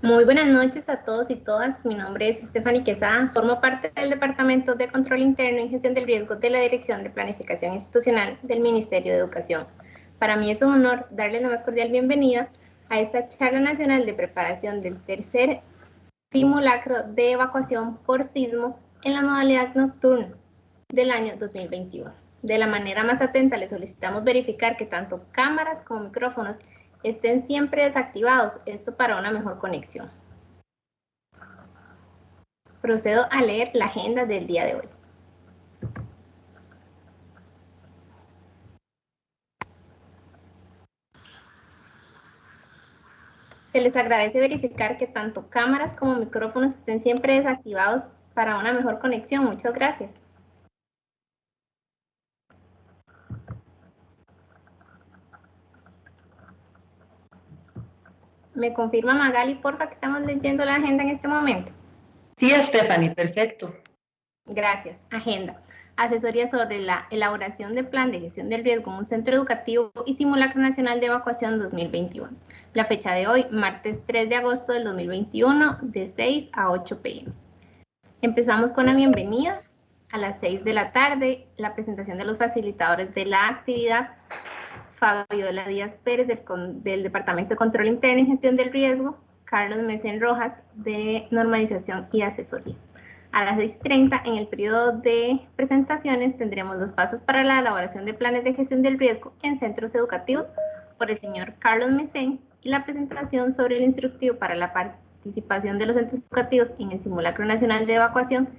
Muy buenas noches a todos y todas. Mi nombre es Stephanie Quesada. Formo parte del Departamento de Control Interno y Gestión del Riesgo de la Dirección de Planificación Institucional del Ministerio de Educación. Para mí es un honor darles la más cordial bienvenida a esta charla nacional de preparación del tercer simulacro de evacuación por sismo en la modalidad nocturna del año 2021. De la manera más atenta les solicitamos verificar que tanto cámaras como micrófonos estén siempre desactivados, esto para una mejor conexión. Procedo a leer la agenda del día de hoy. Se les agradece verificar que tanto cámaras como micrófonos estén siempre desactivados para una mejor conexión. Muchas gracias. ¿Me confirma Magali, porfa, que estamos leyendo la agenda en este momento? Sí, Stephanie, perfecto. Gracias. Agenda. Asesoría sobre la elaboración de plan de gestión del riesgo en un centro educativo y simulacro nacional de evacuación 2021. La fecha de hoy, martes 3 de agosto del 2021, de 6 a 8 p.m. Empezamos con la bienvenida. A las 6 de la tarde, la presentación de los facilitadores de la actividad. Fabiola Díaz Pérez, del Departamento de Control Interno y Gestión del Riesgo. Carlos Mesén Rojas, de Normalización y Asesoría. A las 6:30, en el periodo de presentaciones, tendremos los pasos para la elaboración de planes de gestión del riesgo en centros educativos por el señor Carlos Mesén y la presentación sobre el instructivo para la participación de los centros educativos en el Simulacro Nacional de Evacuación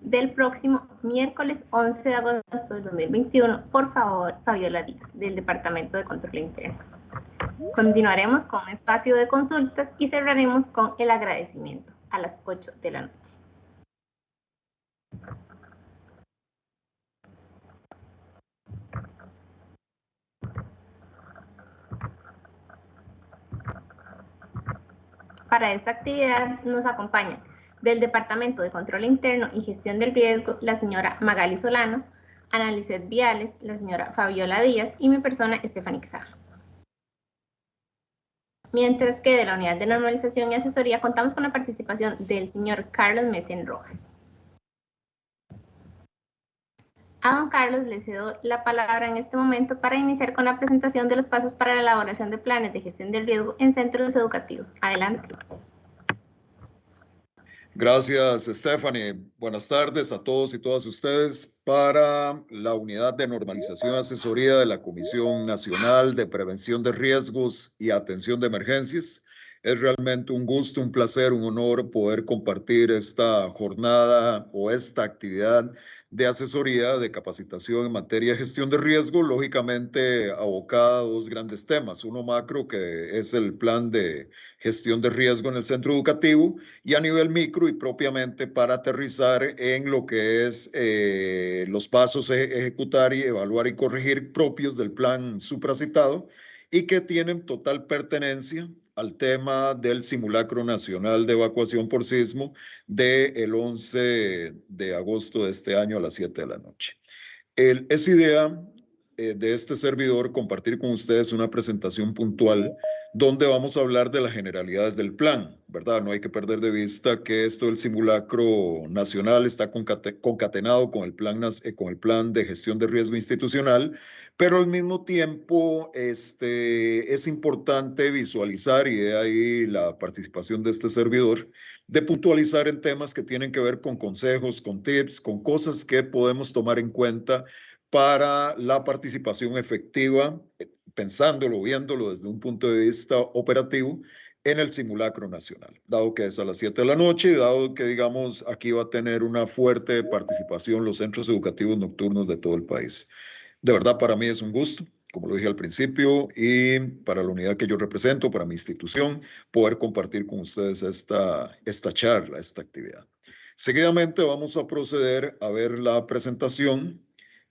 del próximo miércoles 11 de agosto del 2021, por favor, Fabiola Díaz, del Departamento de Control Interno. Continuaremos con un espacio de consultas y cerraremos con el agradecimiento a las 8 de la noche. Para esta actividad nos acompañan del Departamento de Control Interno y Gestión del Riesgo la señora Magali Solano, Ana Lizeth Viales, la señora Fabiola Díaz y mi persona Stephanie Quesada. Mientras que de la Unidad de Normalización y Asesoría contamos con la participación del señor Carlos Mesén Rojas. A don Carlos le cedo la palabra en este momento para iniciar con la presentación de los pasos para la elaboración de planes de gestión del riesgo en centros educativos. Adelante. Gracias, Stephanie. Buenas tardes a todos y todas ustedes. Para la Unidad de Normalización y Asesoría de la Comisión Nacional de Prevención de Riesgos y Atención de Emergencias, es realmente un gusto, un placer, un honor poder compartir esta jornada o esta actividad de asesoría, de capacitación en materia de gestión de riesgo, lógicamente abocada a dos grandes temas. Uno macro, que es el plan de gestión de riesgo en el centro educativo, y a nivel micro y propiamente para aterrizar en lo que es los pasos a ejecutar y evaluar y corregir propios del plan supracitado y que tienen total pertenencia al tema del simulacro nacional de evacuación por sismo del 11 de agosto de este año a las 7 de la noche. Es idea de este servidor compartir con ustedes una presentación puntual donde vamos a hablar de las generalidades del plan, ¿verdad? No hay que perder de vista que esto del simulacro nacional está concatenado con el plan de gestión de riesgo institucional, pero al mismo tiempo es importante visualizar, y de ahí la participación de este servidor, de puntualizar en temas que tienen que ver con consejos, con tips, con cosas que podemos tomar en cuenta para la participación efectiva, pensándolo, viéndolo desde un punto de vista operativo, en el simulacro nacional, dado que es a las 7 de la noche y dado que, digamos, aquí va a tener una fuerte participación los centros educativos nocturnos de todo el país. De verdad, para mí es un gusto, como lo dije al principio, y para la unidad que yo represento, para mi institución, poder compartir con ustedes esta charla, esta actividad. Seguidamente vamos a proceder a ver la presentación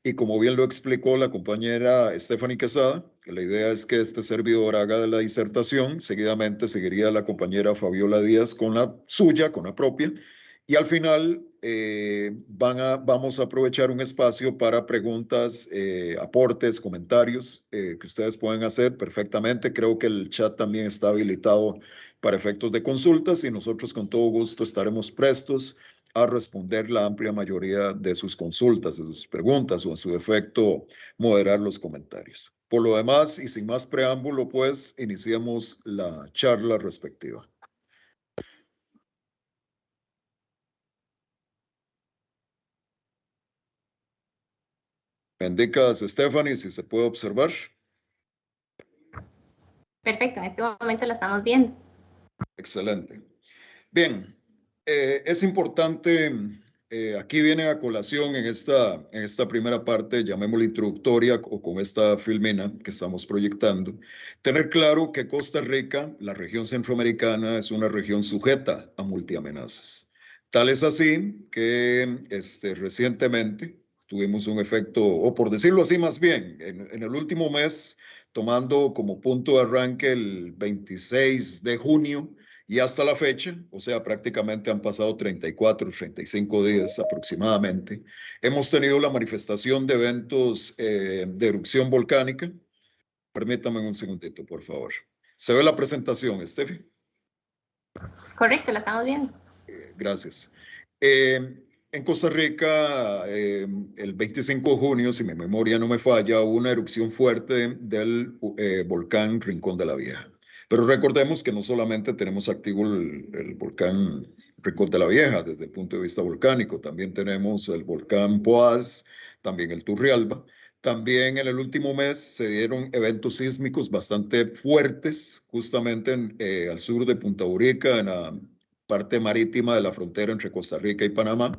y, como bien lo explicó la compañera Stephanie Quesada, que la idea es que este servidor haga la disertación, seguidamente seguiría la compañera Fabiola Díaz con la suya, con la propia, y al final vamos a aprovechar un espacio para preguntas, aportes, comentarios que ustedes pueden hacer perfectamente. Creo que el chat también está habilitado para efectos de consultas y nosotros con todo gusto estaremos prestos a responder la amplia mayoría de sus consultas, de sus preguntas o en su defecto moderar los comentarios. Por lo demás y sin más preámbulo, pues iniciemos la charla respectiva. Me indicas, Stephanie, si se puede observar. Perfecto, en este momento la estamos viendo. Excelente. Bien, es importante, aquí viene a colación en esta primera parte, llamémosla introductoria o con esta filmina que estamos proyectando, tener claro que Costa Rica, la región centroamericana, es una región sujeta a multiamenazas. Tal es así que recientemente tuvimos un efecto, o por decirlo así más bien, en el último mes, tomando como punto de arranque el 26 de junio, y hasta la fecha, o sea, prácticamente han pasado 34, 35 días aproximadamente, hemos tenido la manifestación de eventos de erupción volcánica. Permítame un segundito, por favor. ¿Se ve la presentación, Steffi? Correcto, la estamos viendo. Gracias. En Costa Rica, el 25 de junio, si mi memoria no me falla, hubo una erupción fuerte del volcán Rincón de la Vieja. Pero recordemos que no solamente tenemos activo el volcán Rincón de la Vieja desde el punto de vista volcánico, también tenemos el volcán Poás, también el Turrialba. También en el último mes se dieron eventos sísmicos bastante fuertes, justamente al sur de Punta Urica, en la parte marítima de la frontera entre Costa Rica y Panamá.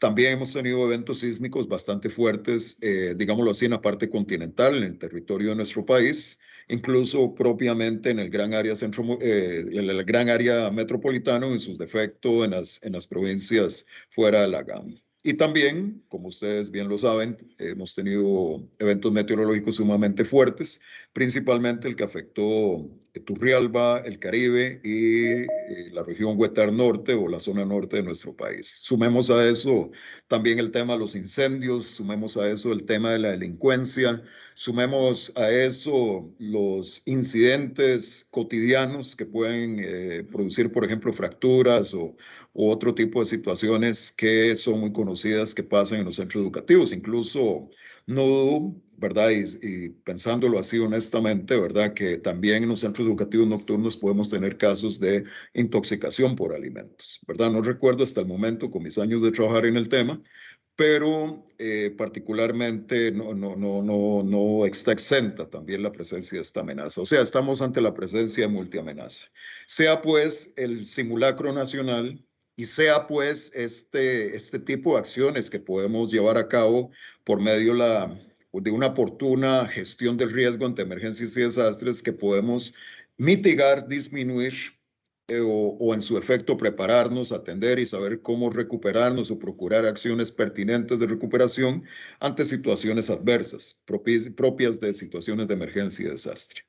También hemos tenido eventos sísmicos bastante fuertes, digámoslo así, en la parte continental, en el territorio de nuestro país, incluso propiamente en el gran área, el gran área metropolitano, en sus defectos en las provincias fuera de la GAM. Y también, como ustedes bien lo saben, hemos tenido eventos meteorológicos sumamente fuertes, principalmente el que afectó Turrialba, el Caribe y la región Huetar Norte o la zona norte de nuestro país. Sumemos a eso también el tema de los incendios, sumemos a eso el tema de la delincuencia, sumemos a eso los incidentes cotidianos que pueden producir, por ejemplo, fracturas o otro tipo de situaciones que son muy conocidas que pasan en los centros educativos. Incluso no dudo, ¿verdad? Y pensándolo así honestamente, ¿verdad? Que también en los centros educativos nocturnos podemos tener casos de intoxicación por alimentos, ¿verdad? No recuerdo hasta el momento, con mis años de trabajar en el tema, pero particularmente no está exenta también la presencia de esta amenaza. O sea, estamos ante la presencia de multiamenaza. Sea pues el simulacro nacional y sea pues este tipo de acciones que podemos llevar a cabo por medio de una oportuna gestión del riesgo ante emergencias y desastres que podemos mitigar, disminuir o en su efecto prepararnos, atender y saber cómo recuperarnos o procurar acciones pertinentes de recuperación ante situaciones adversas propias de situaciones de emergencia y desastre.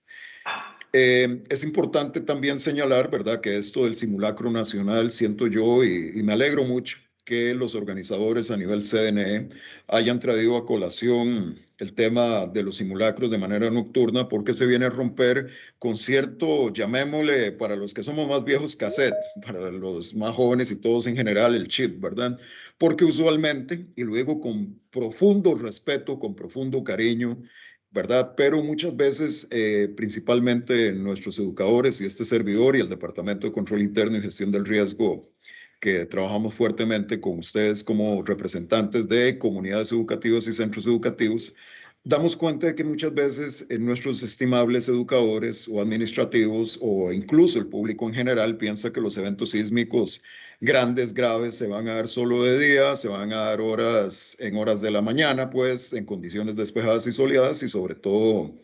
Es importante también señalar, ¿verdad?, que esto del simulacro nacional, siento yo y me alegro mucho que los organizadores a nivel CNE hayan traído a colación el tema de los simulacros de manera nocturna, porque se viene a romper con cierto, llamémosle, para los que somos más viejos, cassette, para los más jóvenes y todos en general, el chip, ¿verdad? Porque usualmente, y luego con profundo respeto, con profundo cariño, ¿verdad? Pero muchas veces, principalmente nuestros educadores y este servidor y el Departamento de Control Interno y Gestión del Riesgo, que trabajamos fuertemente con ustedes como representantes de comunidades educativas y centros educativos, damos cuenta de que muchas veces nuestros estimables educadores o administrativos o incluso el público en general piensa que los eventos sísmicos grandes, graves, se van a dar solo de día, se van a dar en horas de la mañana, pues en condiciones despejadas y soleadas y sobre todo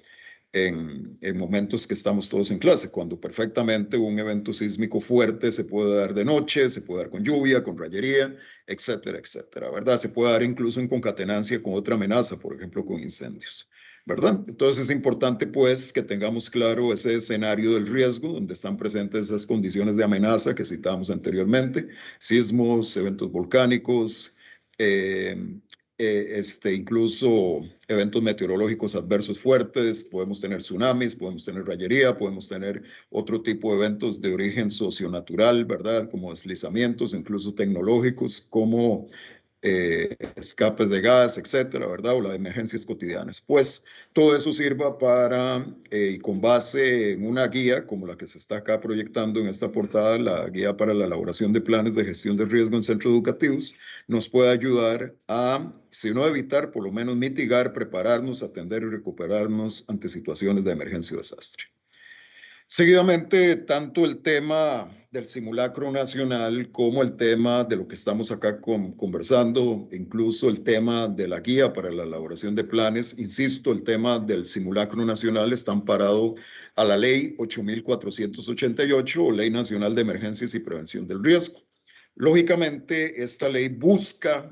en momentos que estamos todos en clase, cuando perfectamente un evento sísmico fuerte se puede dar de noche, se puede dar con lluvia, con rayería, etcétera, etcétera, ¿verdad? Se puede dar incluso en concatenancia con otra amenaza, por ejemplo, con incendios. ¿verdad? Entonces es importante pues que tengamos claro ese escenario del riesgo donde están presentes esas condiciones de amenaza que citábamos anteriormente, sismos, eventos volcánicos, incluso eventos meteorológicos adversos fuertes, podemos tener tsunamis, podemos tener rayería, podemos tener otro tipo de eventos de origen socionatural, ¿verdad? Como deslizamientos, incluso tecnológicos, como escapes de gas, etcétera, ¿verdad? O las emergencias cotidianas. Pues todo eso sirva para, y con base en una guía, como la que se está acá proyectando en esta portada, la guía para la elaboración de planes de gestión de riesgo en centros educativos, nos puede ayudar a, si no evitar, por lo menos mitigar, prepararnos, atender y recuperarnos ante situaciones de emergencia o desastre. Seguidamente, tanto el tema del simulacro nacional como el tema de lo que estamos acá conversando, incluso el tema de la guía para la elaboración de planes, insisto, el tema del simulacro nacional está amparado a la ley 8.488 o Ley Nacional de Emergencias y Prevención del Riesgo. Lógicamente, esta ley busca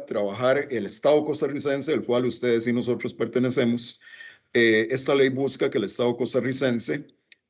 trabajar el Estado costarricense, del cual ustedes y nosotros pertenecemos. Esta ley busca que el Estado costarricense,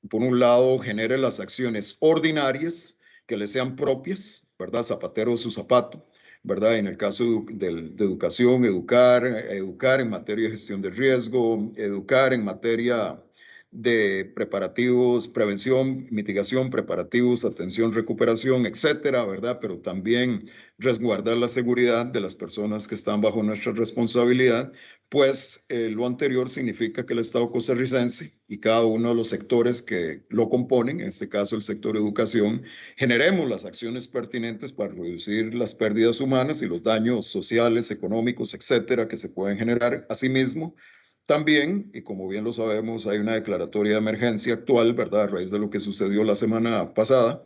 por un lado, genere las acciones ordinarias que le sean propias, ¿verdad? Zapatero de su zapato, ¿verdad? En el caso de educación, educar en materia de gestión de riesgo, educar en materia de preparativos, prevención, mitigación, preparativos, atención, recuperación, etcétera, ¿verdad? Pero también resguardar la seguridad de las personas que están bajo nuestra responsabilidad, pues lo anterior significa que el Estado costarricense y cada uno de los sectores que lo componen, en este caso el sector educación, generemos las acciones pertinentes para reducir las pérdidas humanas y los daños sociales, económicos, etcétera, que se pueden generar. Asimismo, también, y como bien lo sabemos, hay una declaratoria de emergencia actual, ¿verdad? A raíz de lo que sucedió la semana pasada,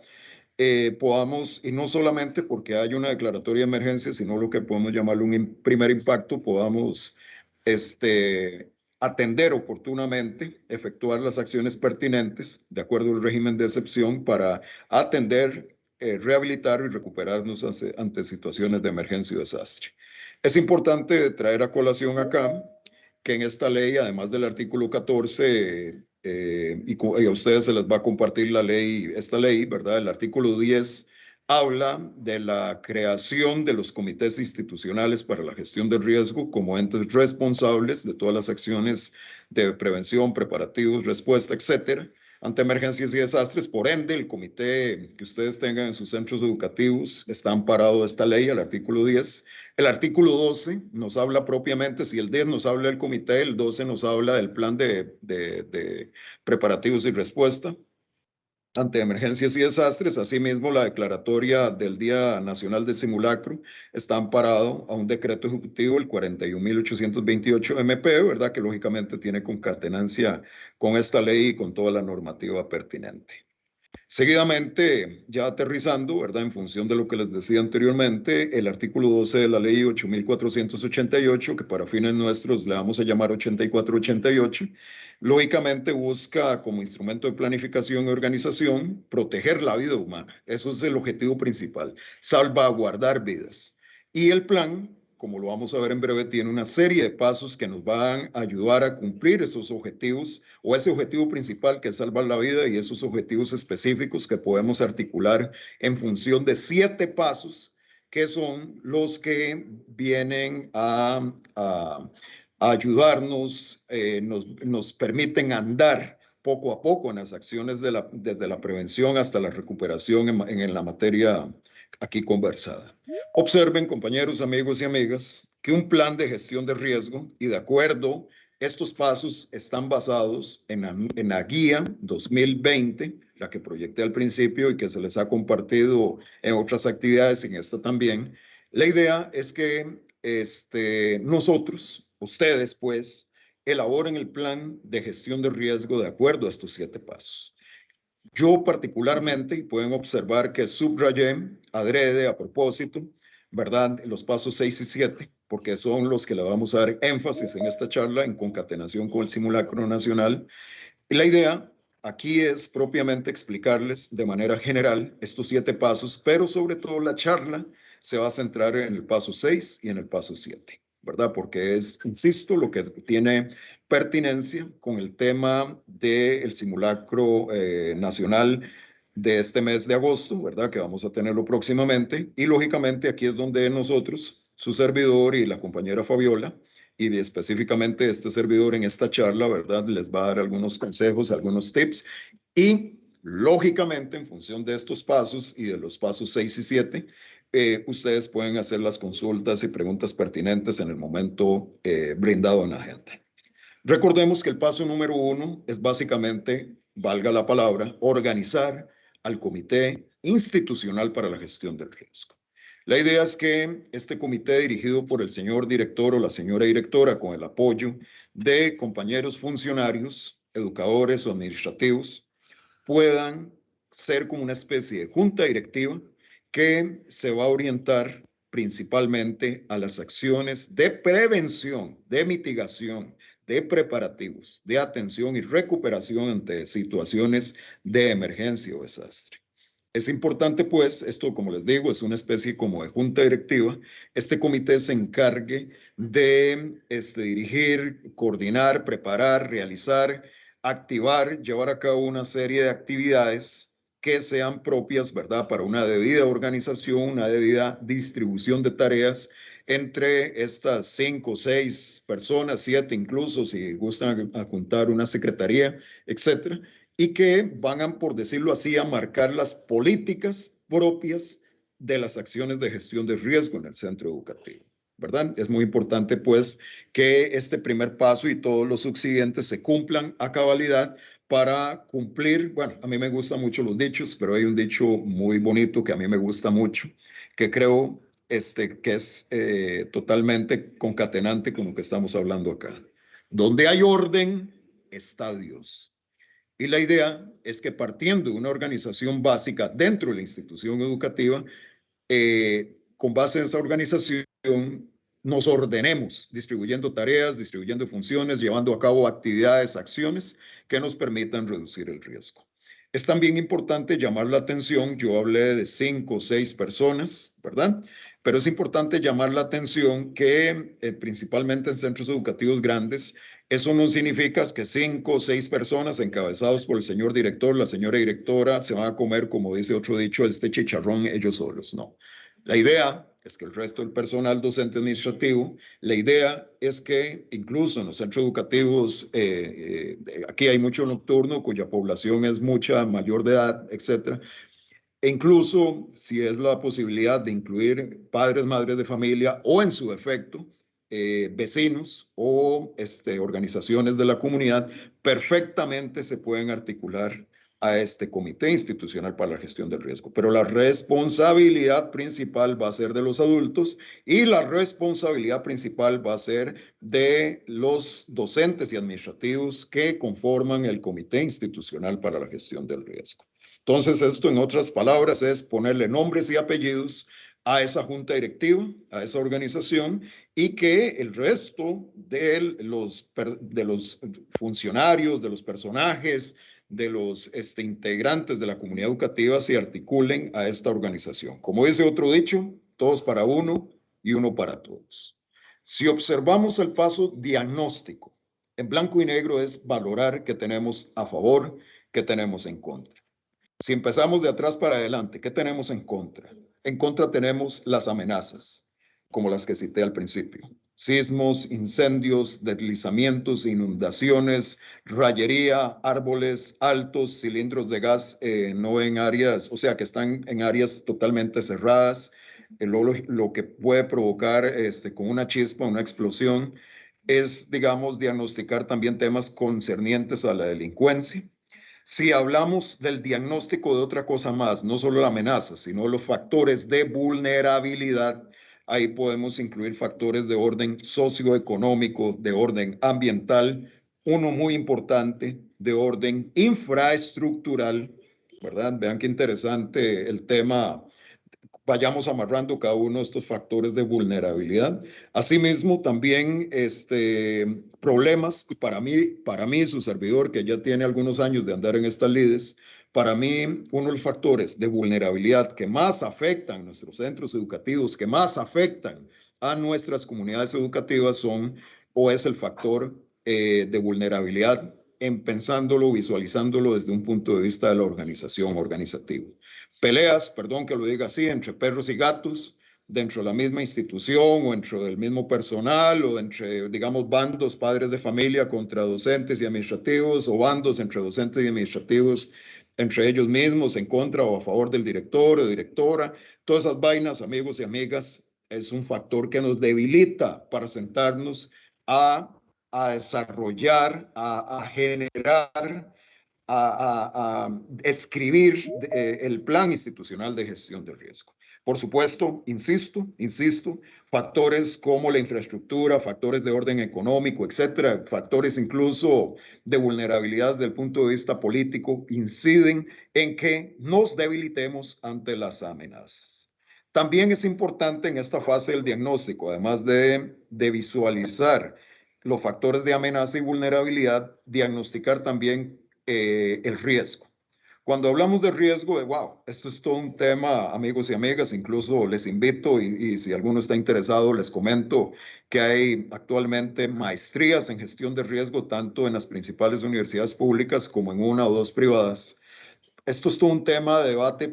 podamos, y no solamente porque hay una declaratoria de emergencia, sino lo que podemos llamar un primer impacto, podamos atender oportunamente, efectuar las acciones pertinentes de acuerdo al régimen de excepción para atender, rehabilitar y recuperarnos ante situaciones de emergencia y desastre. Es importante traer a colación acá que en esta ley, además del artículo 14, y a ustedes se les va a compartir esta ley, ¿verdad? El artículo 10 habla de la creación de los comités institucionales para la gestión del riesgo como entes responsables de todas las acciones de prevención, preparativos, respuesta, etcétera, ante emergencias y desastres. Por ende, el comité que ustedes tengan en sus centros educativos está amparado de esta ley, el artículo 10. El artículo 12 nos habla propiamente, si el 10 nos habla del comité, el 12 nos habla del plan de preparativos y respuesta ante emergencias y desastres. Asimismo, la declaratoria del Día Nacional del Simulacro está amparado a un decreto ejecutivo, el 41.828 MP, ¿verdad? Que lógicamente tiene concatenancia con esta ley y con toda la normativa pertinente. Seguidamente, ya aterrizando, ¿verdad? En función de lo que les decía anteriormente, el artículo 12 de la ley 8.488, que para fines nuestros le vamos a llamar 8488, lógicamente busca como instrumento de planificación y organización proteger la vida humana. Eso es el objetivo principal, salvaguardar vidas. Y el plan, como lo vamos a ver en breve, tiene una serie de pasos que nos van a ayudar a cumplir esos objetivos o ese objetivo principal que es salvar la vida y esos objetivos específicos que podemos articular en función de 7 pasos que son los que vienen a ayudarnos, nos permiten andar poco a poco en las acciones desde la prevención hasta la recuperación en la materia aquí conversada. Observen, compañeros, amigos y amigas, que un plan de gestión de riesgo y de acuerdo, estos pasos están basados en la guía 2020, la que proyecté al principio y que se les ha compartido en otras actividades, en esta también. La idea es que nosotros, ustedes pues, elaboren el plan de gestión de riesgo de acuerdo a estos 7 pasos. Yo particularmente, y pueden observar que subrayé adrede a propósito, ¿verdad? Los pasos 6 y 7, porque son los que le vamos a dar énfasis en esta charla en concatenación con el simulacro nacional. Y la idea aquí es propiamente explicarles de manera general estos 7 pasos, pero sobre todo la charla se va a centrar en el paso 6 y en el paso 7. ¿verdad? Porque es, insisto, lo que tiene pertinencia con el tema del simulacro nacional de este mes de agosto, ¿verdad? Que vamos a tenerlo próximamente. Y lógicamente aquí es donde nosotros, su servidor y la compañera Fabiola, y específicamente este servidor en esta charla, ¿verdad? Les va a dar algunos consejos, algunos tips. Y lógicamente, en función de estos pasos y de los pasos 6 y 7, ustedes pueden hacer las consultas y preguntas pertinentes en el momento brindado en la agenda. Recordemos que el paso número 1 es básicamente, valga la palabra, organizar al Comité Institucional para la Gestión del Riesgo. La idea es que este comité dirigido por el señor director o la señora directora con el apoyo de compañeros funcionarios, educadores o administrativos, puedan ser como una especie de junta directiva que se va a orientar principalmente a las acciones de prevención, de mitigación, de preparativos, de atención y recuperación ante situaciones de emergencia o desastre. Es importante, pues, esto, como les digo, es una especie como de junta directiva. Este comité se encargue de dirigir, coordinar, preparar, realizar, activar, llevar a cabo una serie de actividades que sean propias, ¿verdad?, para una debida organización, una debida distribución de tareas entre estas 5 o 6 personas, 7 incluso, si gustan juntar una secretaría, etcétera, y que van, por decirlo así, a marcar las políticas propias de las acciones de gestión de riesgo en el centro educativo, ¿verdad? Es muy importante, pues, que este primer paso y todos los subsiguientes se cumplan a cabalidad para cumplir. Bueno, a mí me gustan mucho los dichos, pero hay un dicho muy bonito que a mí me gusta mucho, que creo que es totalmente concatenante con lo que estamos hablando acá. Donde hay orden, está Dios. Y la idea es que partiendo de una organización básica dentro de la institución educativa, con base en esa organización, nos ordenemos, distribuyendo tareas, distribuyendo funciones, llevando a cabo actividades, acciones que nos permitan reducir el riesgo. Es también importante llamar la atención, yo hablé de 5 o 6 personas, ¿verdad? Pero es importante llamar la atención que principalmente en centros educativos grandes, eso no significa que 5 o 6 personas encabezados por el señor director, la señora directora, se van a comer, como dice otro dicho, este chicharrón ellos solos. No. La idea es que el resto del personal docente administrativo, la idea es que incluso en los centros educativos, aquí hay mucho nocturno, cuya población es mucha, mayor de edad, etcétera. E incluso si es la posibilidad de incluir padres, madres de familia o en su defecto, vecinos o organizaciones de la comunidad, perfectamente se pueden articular a este Comité Institucional para la Gestión del Riesgo. Pero la responsabilidad principal va a ser de los adultos y la responsabilidad principal va a ser de los docentes y administrativos que conforman el Comité Institucional para la Gestión del Riesgo. Entonces, esto, en otras palabras, es ponerle nombres y apellidos a esa junta directiva, a esa organización, y que el resto de los funcionarios, de los personajes, de los integrantes de la comunidad educativa se articulen a esta organización. Como dice otro dicho, todos para uno y uno para todos. Si observamos el paso diagnóstico, en blanco y negro es valorar qué tenemos a favor, qué tenemos en contra. Si empezamos de atrás para adelante, ¿qué tenemos en contra? En contra tenemos las amenazas, como las que cité al principio. Sismos, incendios, deslizamientos, inundaciones, rayería, árboles altos, cilindros de gas no en áreas, o sea, que están en áreas totalmente cerradas, lo que puede provocar con una chispa, una explosión, es, digamos, diagnosticar también temas concernientes a la delincuencia. Si hablamos del diagnóstico de otra cosa más, no solo la amenaza, sino los factores de vulnerabilidad, ahí podemos incluir factores de orden socioeconómico, de orden ambiental, uno muy importante, de orden infraestructural, ¿verdad? Vean qué interesante el tema. Vayamos amarrando cada uno de estos factores de vulnerabilidad. Asimismo, también problemas, para mí, su servidor, que ya tiene algunos años de andar en estas lides, para mí, uno de los factores de vulnerabilidad que más afectan nuestros centros educativos, que más afectan a nuestras comunidades educativas son o es el factor de vulnerabilidad, pensándolo, visualizándolo desde un punto de vista de la organización organizativa. Peleas, perdón que lo diga así, entre perros y gatos, dentro de la misma institución o dentro del mismo personal o entre, digamos, bandos, padres de familia contra docentes y administrativos o bandos entre docentes y administrativos entre ellos mismos, en contra o a favor del director o directora. Todas esas vainas, amigos y amigas, es un factor que nos debilita para sentarnos a desarrollar, a generar, a escribir el plan institucional de gestión de riesgo. Por supuesto, insisto, factores como la infraestructura, factores de orden económico, etcétera, factores incluso de vulnerabilidad desde el punto de vista político, inciden en que nos debilitemos ante las amenazas. También es importante en esta fase del diagnóstico, además de visualizar los factores de amenaza y vulnerabilidad, diagnosticar también el riesgo. Cuando hablamos de riesgo, wow, esto es todo un tema, amigos y amigas, incluso les invito y si alguno está interesado, les comento que hay actualmente maestrías en gestión de riesgo, tanto en las principales universidades públicas como en una o dos privadas. Esto es todo un tema de debate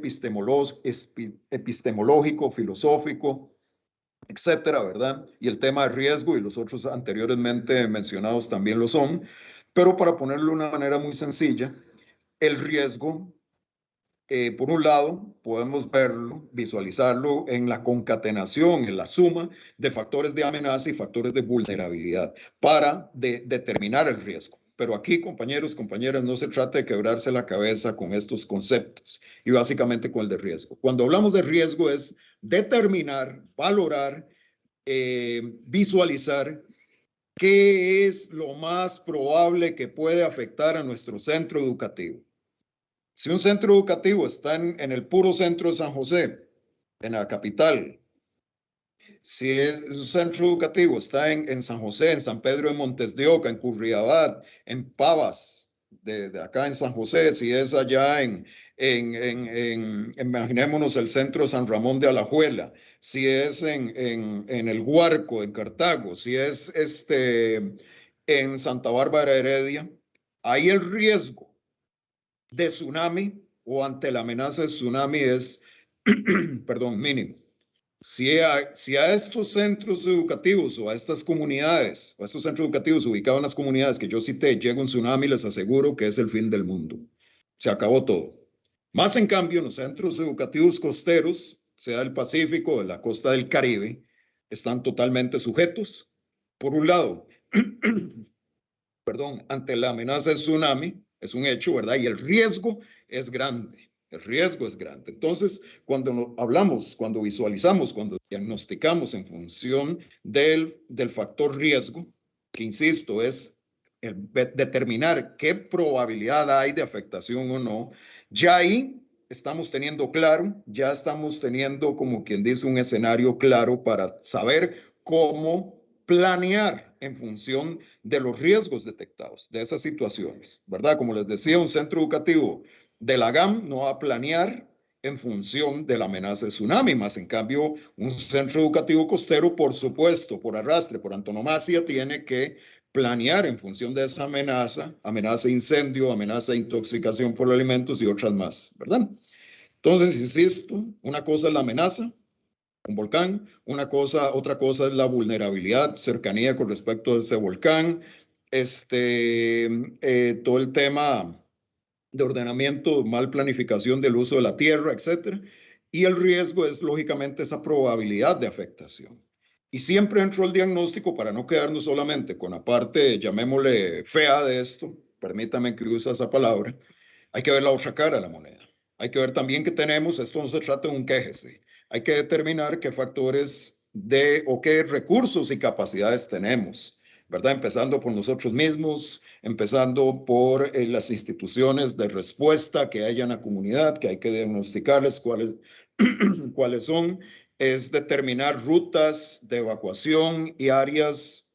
epistemológico, filosófico, etcétera, ¿verdad? Y el tema de riesgo y los otros anteriormente mencionados también lo son, pero para ponerlo de una manera muy sencilla, el riesgo, por un lado, podemos verlo, visualizarlo en la concatenación, en la suma de factores de amenaza y factores de vulnerabilidad para determinar el riesgo. Pero aquí, compañeros, compañeras, no se trata de quebrarse la cabeza con estos conceptos y básicamente con el de riesgo. Cuando hablamos de riesgo es determinar, valorar, visualizar qué es lo más probable que puede afectar a nuestro centro educativo. Si un centro educativo está en el puro centro de San José, en la capital, si un centro educativo está en San José, en San Pedro de Montes de Oca, en Curridabat, en Pavas, de acá en San José, si es allá imaginémonos el centro de San Ramón de Alajuela, si es en el Guarco, en Cartago, si es en Santa Bárbara Heredia, ahí el riesgo de tsunami o ante la amenaza de tsunami es, perdón, mínimo. Si a estos centros educativos o a estas comunidades, o a estos centros educativos ubicados en las comunidades que yo cité, llega un tsunami, les aseguro que es el fin del mundo. Se acabó todo. Más en cambio, en los centros educativos costeros, sea del Pacífico, de la costa del Caribe, están totalmente sujetos. Por un lado, perdón, ante la amenaza de tsunami, es un hecho, ¿verdad? Y el riesgo es grande. El riesgo es grande. Entonces, cuando hablamos, cuando visualizamos, cuando diagnosticamos en función del factor riesgo, que insisto, es determinar qué probabilidad hay de afectación o no, ya ahí estamos teniendo claro, ya estamos teniendo, como quien dice, un escenario claro para saber cómo planear en función de los riesgos detectados, de esas situaciones, ¿verdad? Como les decía, un centro educativo de la GAM no va a planear en función de la amenaza de tsunami, más en cambio, un centro educativo costero, por supuesto, por arrastre, por antonomasia, tiene que planear en función de esa amenaza, amenaza de incendio, amenaza de intoxicación por alimentos y otras más, ¿verdad? Entonces, insisto, una cosa es la amenaza, un volcán, otra cosa es la vulnerabilidad, cercanía con respecto a ese volcán, todo el tema de ordenamiento, mal planificación del uso de la tierra, etcétera. Y el riesgo es, lógicamente, esa probabilidad de afectación. Y siempre dentro del diagnóstico, para no quedarnos solamente con la parte, llamémosle fea de esto, permítame que use esa palabra, hay que ver la otra cara de la moneda. Hay que ver también que tenemos, esto no se trata de un quéjese, hay que determinar qué factores o qué recursos y capacidades tenemos, ¿verdad? Empezando por nosotros mismos, empezando por las instituciones de respuesta que hay en la comunidad, que hay que diagnosticarles cuáles son, es determinar rutas de evacuación y áreas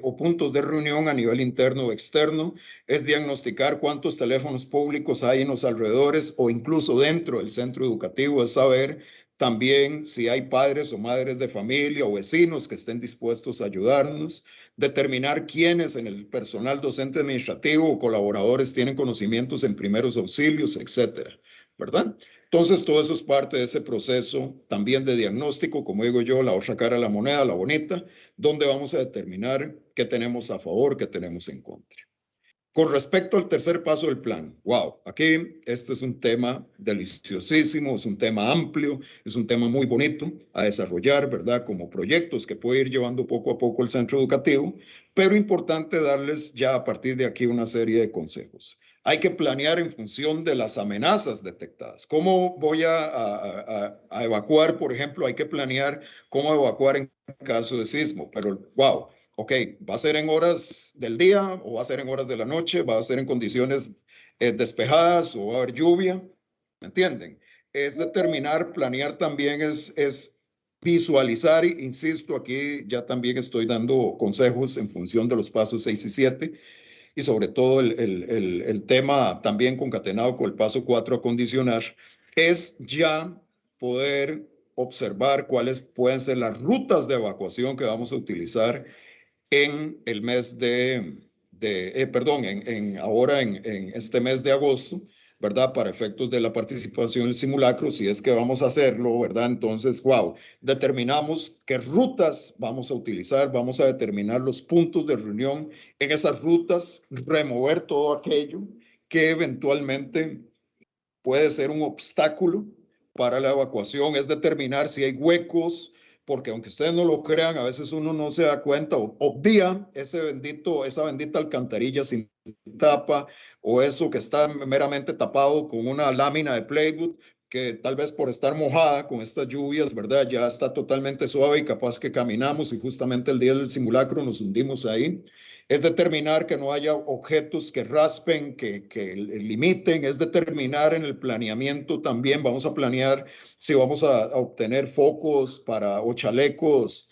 o puntos de reunión a nivel interno o externo, es diagnosticar cuántos teléfonos públicos hay en los alrededores o incluso dentro del centro educativo, es saber También si hay padres o madres de familia o vecinos que estén dispuestos a ayudarnos. Determinar quiénes en el personal docente administrativo o colaboradores tienen conocimientos en primeros auxilios, etcétera, ¿verdad? Entonces, todo eso es parte de ese proceso también de diagnóstico, como digo yo, la otra cara de la moneda, la bonita, donde vamos a determinar qué tenemos a favor, qué tenemos en contra. Con respecto al tercer paso del plan, wow, aquí este es un tema deliciosísimo, es un tema amplio, es un tema muy bonito a desarrollar, ¿verdad? Como proyectos que puede ir llevando poco a poco el centro educativo, pero importante darles ya a partir de aquí una serie de consejos. Hay que planear en función de las amenazas detectadas. ¿Cómo voy a evacuar, por ejemplo? Hay que planear cómo evacuar en caso de sismo, pero wow. Ok, ¿va a ser en horas del día o va a ser en horas de la noche? ¿Va a ser en condiciones despejadas o va a haber lluvia? ¿Me entienden? Es determinar, planear también es visualizar, insisto, aquí ya también estoy dando consejos en función de los pasos 6 y 7 y sobre todo el tema también concatenado con el paso 4, acondicionar, es ya poder observar cuáles pueden ser las rutas de evacuación que vamos a utilizar en el mes ahora en este mes de agosto, ¿verdad? Para efectos de la participación en el simulacro, si es que vamos a hacerlo, ¿verdad? Entonces, wow, determinamos qué rutas vamos a utilizar, vamos a determinar los puntos de reunión en esas rutas, remover todo aquello que eventualmente puede ser un obstáculo para la evacuación, es determinar si hay huecos, porque aunque ustedes no lo crean, a veces uno no se da cuenta o obvia esa bendita alcantarilla sin tapa o eso que está meramente tapado con una lámina de plywood que tal vez por estar mojada con estas lluvias, ¿verdad? Ya está totalmente suave y capaz que caminamos y justamente el día del simulacro nos hundimos ahí. Es determinar que no haya objetos que raspen, que limiten, es determinar en el planeamiento también, vamos a planear si vamos a obtener focos o chalecos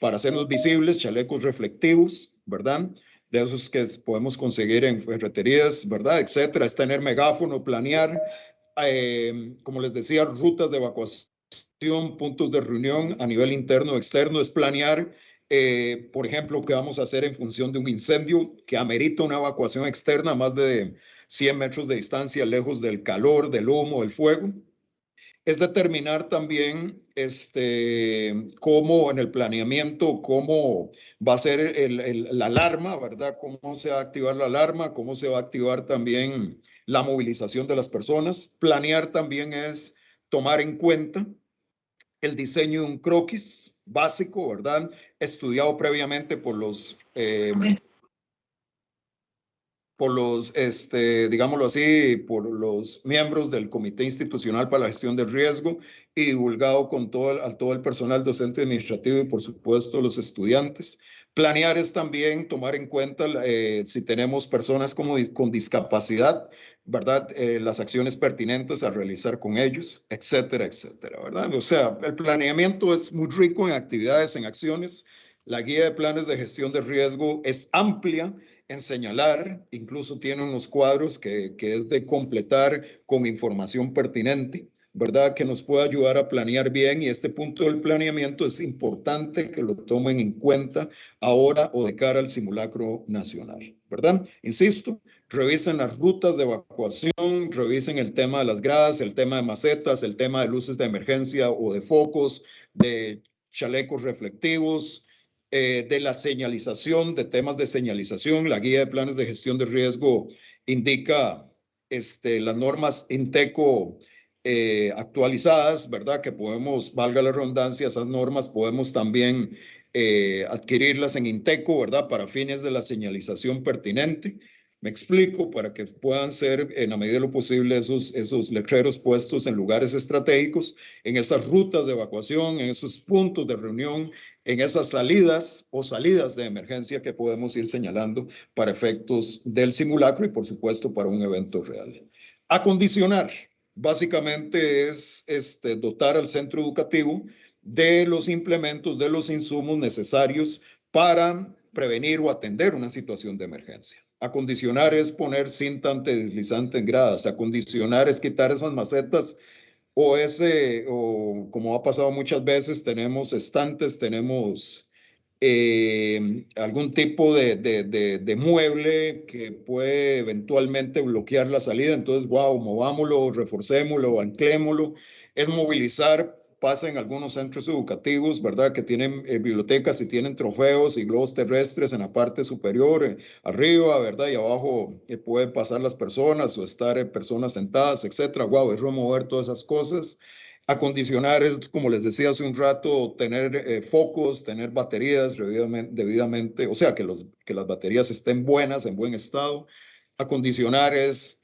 para hacernos visibles, chalecos reflectivos, ¿verdad? De esos que podemos conseguir en ferreterías, ¿verdad? Etcétera. Es tener megáfono, planear, como les decía, rutas de evacuación, puntos de reunión a nivel interno o externo, es planear por ejemplo, qué vamos a hacer en función de un incendio que amerita una evacuación externa a más de 100 metros de distancia, lejos del calor, del humo, del fuego. Es determinar también cómo en el planeamiento, cómo va a ser la alarma, ¿verdad? Cómo se va a activar la alarma, cómo se va a activar también la movilización de las personas. Planear también es tomar en cuenta el diseño de un croquis básico, ¿verdad? Estudiado previamente por digámoslo así, por los miembros del Comité Institucional para la Gestión del Riesgo y divulgado con todo el personal docente administrativo y por supuesto los estudiantes. Planear es también tomar en cuenta si tenemos personas con discapacidad, ¿verdad? Las acciones pertinentes a realizar con ellos, etcétera, etcétera, ¿verdad? O sea, el planeamiento es muy rico en actividades, en acciones. La guía de planes de gestión de riesgo es amplia en señalar, incluso tiene unos cuadros que es de completar con información pertinente, ¿verdad? Que nos puede ayudar a planear bien y este punto del planeamiento es importante que lo tomen en cuenta ahora o de cara al simulacro nacional, ¿verdad? Insisto, revisen las rutas de evacuación, revisen el tema de las gradas, el tema de macetas, el tema de luces de emergencia o de focos, de chalecos reflectivos, de la señalización, de temas de señalización. La guía de planes de gestión de riesgo indica las normas INTECO actualizadas, ¿verdad? Que podemos, valga la redundancia, esas normas podemos también adquirirlas en INTECO, ¿verdad? Para fines de la señalización pertinente. Me explico, para que puedan ser, en la medida de lo posible, esos letreros puestos en lugares estratégicos, en esas rutas de evacuación, en esos puntos de reunión, en esas salidas o salidas de emergencia que podemos ir señalando para efectos del simulacro y, por supuesto, para un evento real. Acondicionar, básicamente es dotar al centro educativo de los implementos, de los insumos necesarios para prevenir o atender una situación de emergencia. Acondicionar es poner cinta antideslizante en gradas. Acondicionar es quitar esas macetas o como ha pasado muchas veces, tenemos estantes, tenemos algún tipo de mueble que puede eventualmente bloquear la salida. Entonces, wow, movámoslo, reforcémoslo, anclémoslo. Es movilizar. Pasa en algunos centros educativos, ¿verdad? Que tienen bibliotecas y tienen trofeos y globos terrestres en la parte superior, arriba, ¿verdad? Y abajo pueden pasar las personas o estar personas sentadas, etcétera. Wow, es remover todas esas cosas. Acondicionar es, como les decía hace un rato, tener focos, tener baterías debidamente, o sea, que las baterías estén buenas, en buen estado. Acondicionar es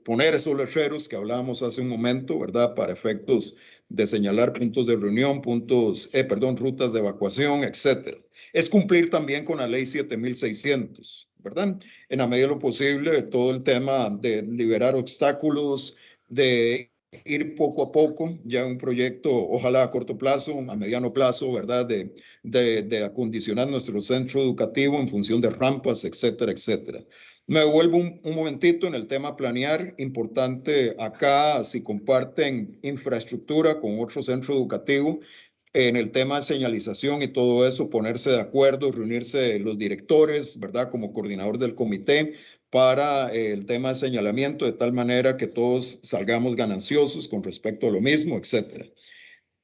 poner esos letreros que hablábamos hace un momento, ¿verdad? Para efectos de señalar puntos de reunión, rutas de evacuación, etcétera. Es cumplir también con la ley 7600, ¿verdad? En la medida de lo posible, todo el tema de liberar obstáculos, de ir poco a poco, ya un proyecto, ojalá a corto plazo, a mediano plazo, ¿verdad? De acondicionar nuestro centro educativo en función de rampas, etcétera, etcétera. Me devuelvo un momentito en el tema planear. Importante acá, si comparten infraestructura con otro centro educativo, en el tema de señalización y todo eso, ponerse de acuerdo, reunirse los directores, ¿verdad? Como coordinador del comité para el tema de señalamiento, de tal manera que todos salgamos gananciosos con respecto a lo mismo, etcétera.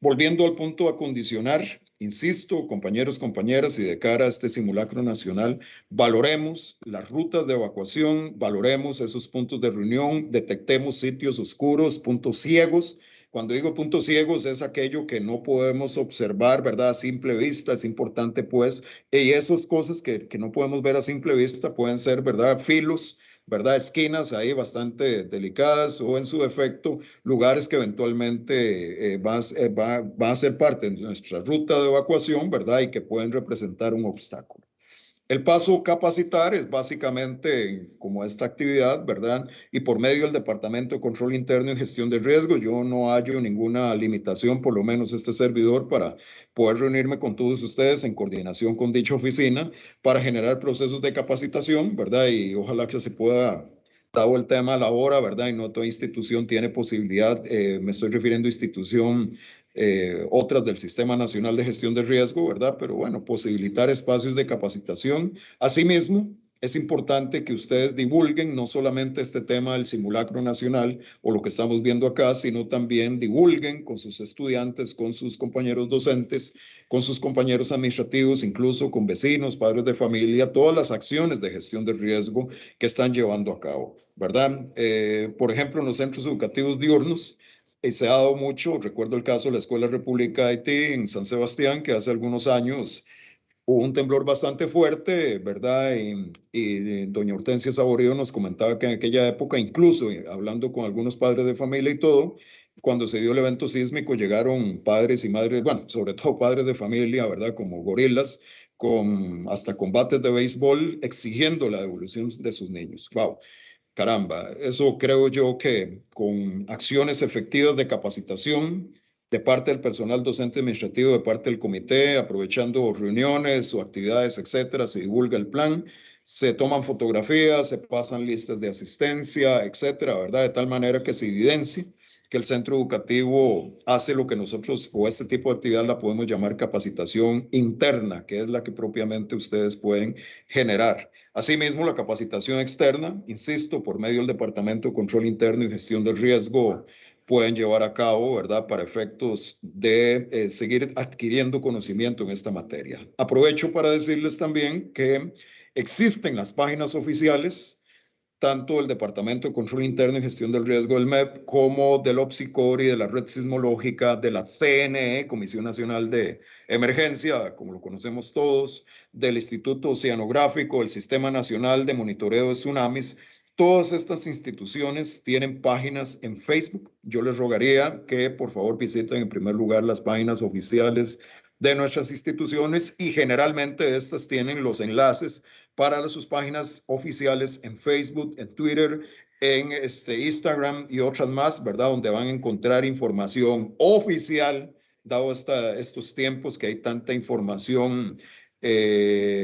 Volviendo al punto de acondicionar, insisto, compañeros, compañeras, y de cara a este simulacro nacional, valoremos las rutas de evacuación, valoremos esos puntos de reunión, detectemos sitios oscuros, puntos ciegos. Cuando digo puntos ciegos es aquello que no podemos observar, ¿verdad? A simple vista, es importante pues, y esas cosas que no podemos ver a simple vista pueden ser, ¿verdad? Filos, ¿verdad? Esquinas ahí bastante delicadas o en su defecto lugares que eventualmente van a ser parte de nuestra ruta de evacuación, ¿verdad? Y que pueden representar un obstáculo. El paso capacitar es básicamente como esta actividad, ¿verdad? Y por medio del Departamento de Control Interno y Gestión de Riesgo, yo no hallo ninguna limitación, por lo menos este servidor, para poder reunirme con todos ustedes en coordinación con dicha oficina para generar procesos de capacitación, ¿verdad? Y ojalá que se pueda, dado el tema a la hora, ¿verdad? Y no toda institución tiene posibilidad, me estoy refiriendo a institución otras del Sistema Nacional de Gestión de Riesgo, ¿verdad? Pero bueno, posibilitar espacios de capacitación. Asimismo, es importante que ustedes divulguen no solamente este tema del simulacro nacional o lo que estamos viendo acá, sino también divulguen con sus estudiantes, con sus compañeros docentes, con sus compañeros administrativos, incluso con vecinos, padres de familia, todas las acciones de gestión de riesgo que están llevando a cabo, ¿verdad? Por ejemplo, en los centros educativos diurnos, se ha dado mucho, recuerdo el caso de la Escuela República de Haití en San Sebastián, que hace algunos años hubo un temblor bastante fuerte, ¿verdad? Y doña Hortensia Saborío nos comentaba que en aquella época, incluso hablando con algunos padres de familia y todo, cuando se dio el evento sísmico, llegaron padres y madres, bueno, sobre todo padres de familia, ¿verdad? Como gorilas, con hasta combates de béisbol, exigiendo la devolución de sus niños. ¡Wow! Caramba, eso creo yo que con acciones efectivas de capacitación de parte del personal docente administrativo, de parte del comité, aprovechando reuniones o actividades, etcétera, se divulga el plan, se toman fotografías, se pasan listas de asistencia, etcétera, ¿verdad? De tal manera que se evidencie que el centro educativo hace lo que nosotros, o este tipo de actividad la podemos llamar capacitación interna, que es la que propiamente ustedes pueden generar. Asimismo, la capacitación externa, insisto, por medio del Departamento de Control Interno y Gestión del Riesgo, pueden llevar a cabo, ¿verdad?, para efectos de seguir adquiriendo conocimiento en esta materia. Aprovecho para decirles también que existen las páginas oficiales tanto del Departamento de Control Interno y Gestión del Riesgo del MEP, como del OPSICORI, de la Red Sismológica, de la CNE, Comisión Nacional de Emergencia, como lo conocemos todos, del Instituto Oceanográfico, del Sistema Nacional de Monitoreo de Tsunamis. Todas estas instituciones tienen páginas en Facebook. Yo les rogaría que por favor visiten en primer lugar las páginas oficiales de nuestras instituciones y generalmente estas tienen los enlaces para sus páginas oficiales en Facebook, en Twitter, en Instagram y otras más, ¿verdad? Donde van a encontrar información oficial, dado estos tiempos que hay tanta información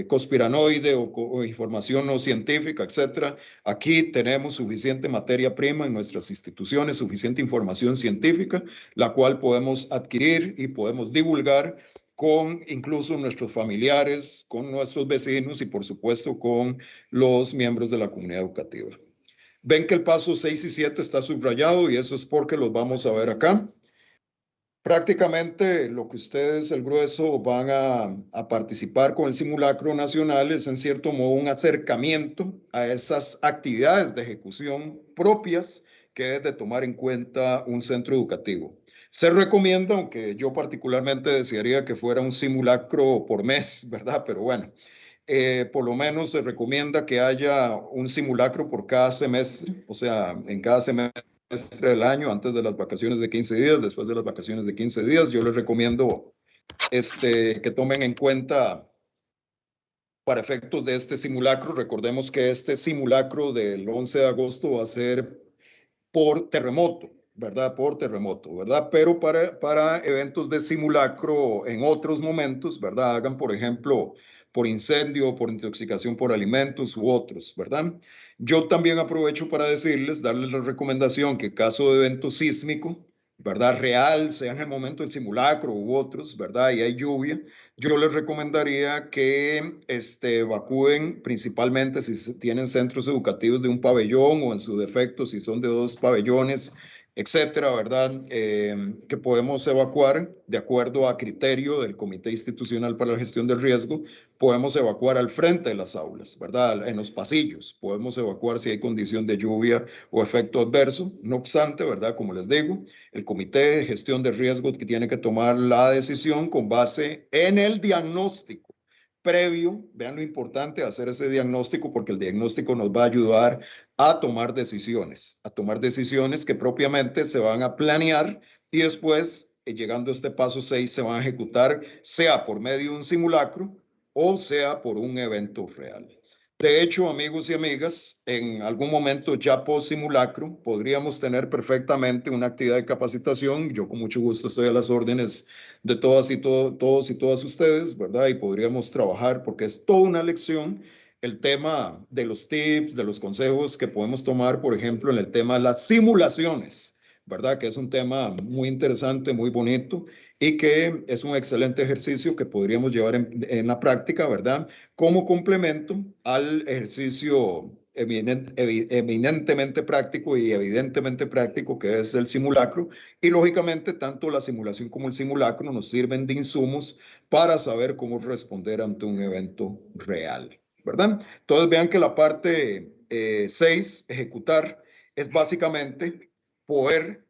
conspiranoide o información no científica, etcétera. Aquí tenemos suficiente materia prima en nuestras instituciones, suficiente información científica, la cual podemos adquirir y podemos divulgar con incluso nuestros familiares, con nuestros vecinos y por supuesto con los miembros de la comunidad educativa. Ven que el paso 6 y 7 está subrayado y eso es porque los vamos a ver acá. Prácticamente lo que ustedes, el grueso, van a participar con el simulacro nacional es en cierto modo un acercamiento a esas actividades de ejecución propias que es de tomar en cuenta un centro educativo. Se recomienda, aunque yo particularmente desearía que fuera un simulacro por mes, ¿verdad? Pero bueno, por lo menos se recomienda que haya un simulacro por cada semestre, o sea, en cada semestre del año, antes de las vacaciones de 15 días, después de las vacaciones de 15 días. Yo les recomiendo que tomen en cuenta para efectos de este simulacro. Recordemos que este simulacro del 11 de agosto va a ser por terremoto, ¿verdad? Por terremoto, ¿verdad? Pero para eventos de simulacro en otros momentos, ¿verdad? Hagan, por ejemplo, por incendio, por intoxicación por alimentos u otros, ¿verdad? Yo también aprovecho para decirles, darles la recomendación que en caso de evento sísmico, ¿verdad? Real, sea en el momento del simulacro u otros, ¿verdad? Y hay lluvia, yo les recomendaría que evacúen principalmente si tienen centros educativos de un pabellón o en su defecto si son de 2 pabellones, etcétera, ¿verdad? Que podemos evacuar de acuerdo a criterio del Comité Institucional para la Gestión del Riesgo. Podemos evacuar al frente de las aulas, ¿verdad? En los pasillos. Podemos evacuar si hay condición de lluvia o efecto adverso. No obstante, ¿verdad? Como les digo, el Comité de Gestión de Riesgo que tiene que tomar la decisión con base en el diagnóstico previo. Vean lo importante de hacer ese diagnóstico porque el diagnóstico nos va a ayudar a tomar decisiones que propiamente se van a planear y después, llegando a este paso 6, se van a ejecutar sea por medio de un simulacro o sea por un evento real. De hecho, amigos y amigas, en algún momento ya post simulacro podríamos tener perfectamente una actividad de capacitación. Yo con mucho gusto estoy a las órdenes de todos y todas ustedes, ¿verdad? Y podríamos trabajar porque es toda una lección el tema de los tips, de los consejos que podemos tomar, por ejemplo, en el tema de las simulaciones, ¿verdad? Que es un tema muy interesante, muy bonito y que es un excelente ejercicio que podríamos llevar en la práctica, ¿verdad? Como complemento al ejercicio eminentemente práctico y evidentemente práctico que es el simulacro. Y lógicamente, tanto la simulación como el simulacro nos sirven de insumos para saber cómo responder ante un evento real, ¿verdad? Entonces vean que la parte 6, ejecutar, es básicamente poder,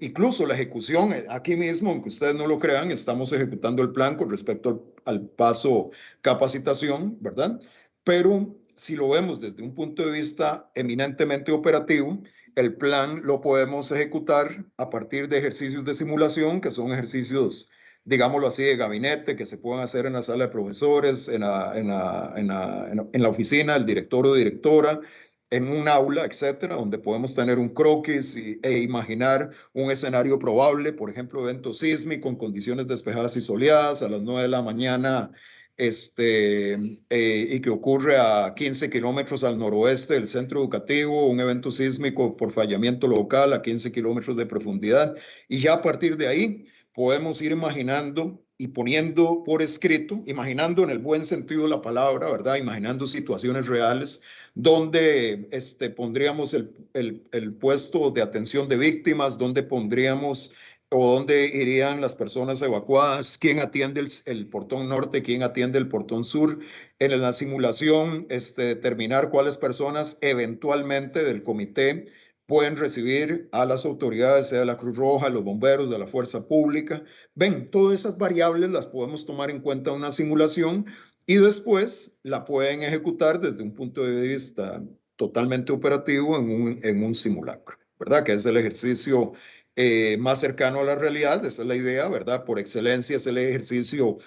incluso la ejecución, aquí mismo, aunque ustedes no lo crean, estamos ejecutando el plan con respecto al paso capacitación, ¿verdad? Pero si lo vemos desde un punto de vista eminentemente operativo, el plan lo podemos ejecutar a partir de ejercicios de simulación, que son ejercicios, digámoslo así, de gabinete, que se pueden hacer en la sala de profesores, en la oficina del director o directora, en un aula, etcétera, donde podemos tener un croquis e imaginar un escenario probable, por ejemplo, evento sísmico con condiciones despejadas y soleadas a las 9 de la mañana, y que ocurre a 15 kilómetros al noroeste del centro educativo, un evento sísmico por fallamiento local a 15 kilómetros de profundidad, y ya a partir de ahí podemos ir imaginando y poniendo por escrito, imaginando en el buen sentido de la palabra, ¿verdad? Imaginando situaciones reales donde pondríamos el puesto de atención de víctimas, donde pondríamos o dónde irían las personas evacuadas, quién atiende el portón norte, quién atiende el portón sur. En la simulación, determinar cuáles personas eventualmente del comité pueden recibir a las autoridades, sea de la Cruz Roja, los bomberos, de la fuerza pública. Ven, todas esas variables las podemos tomar en cuenta en una simulación y después la pueden ejecutar desde un punto de vista totalmente operativo en un simulacro, ¿verdad? Que es el ejercicio más cercano a la realidad. Esa es la idea, ¿verdad? Por excelencia es el ejercicio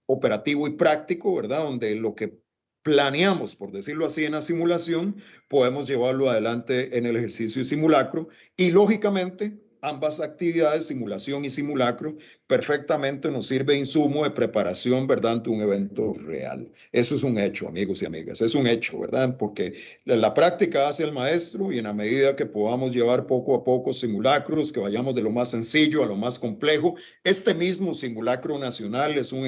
operativo y práctico, ¿verdad? Donde lo que planeamos, por decirlo así, en la simulación, podemos llevarlo adelante en el ejercicio y simulacro y lógicamente ambas actividades, simulación y simulacro, perfectamente nos sirve de insumo de preparación, ¿verdad?, ante un evento real. Eso es un hecho, amigos y amigas, es un hecho, ¿verdad? Porque la práctica hace el maestro y en la medida que podamos llevar poco a poco simulacros, que vayamos de lo más sencillo a lo más complejo, este mismo simulacro nacional es un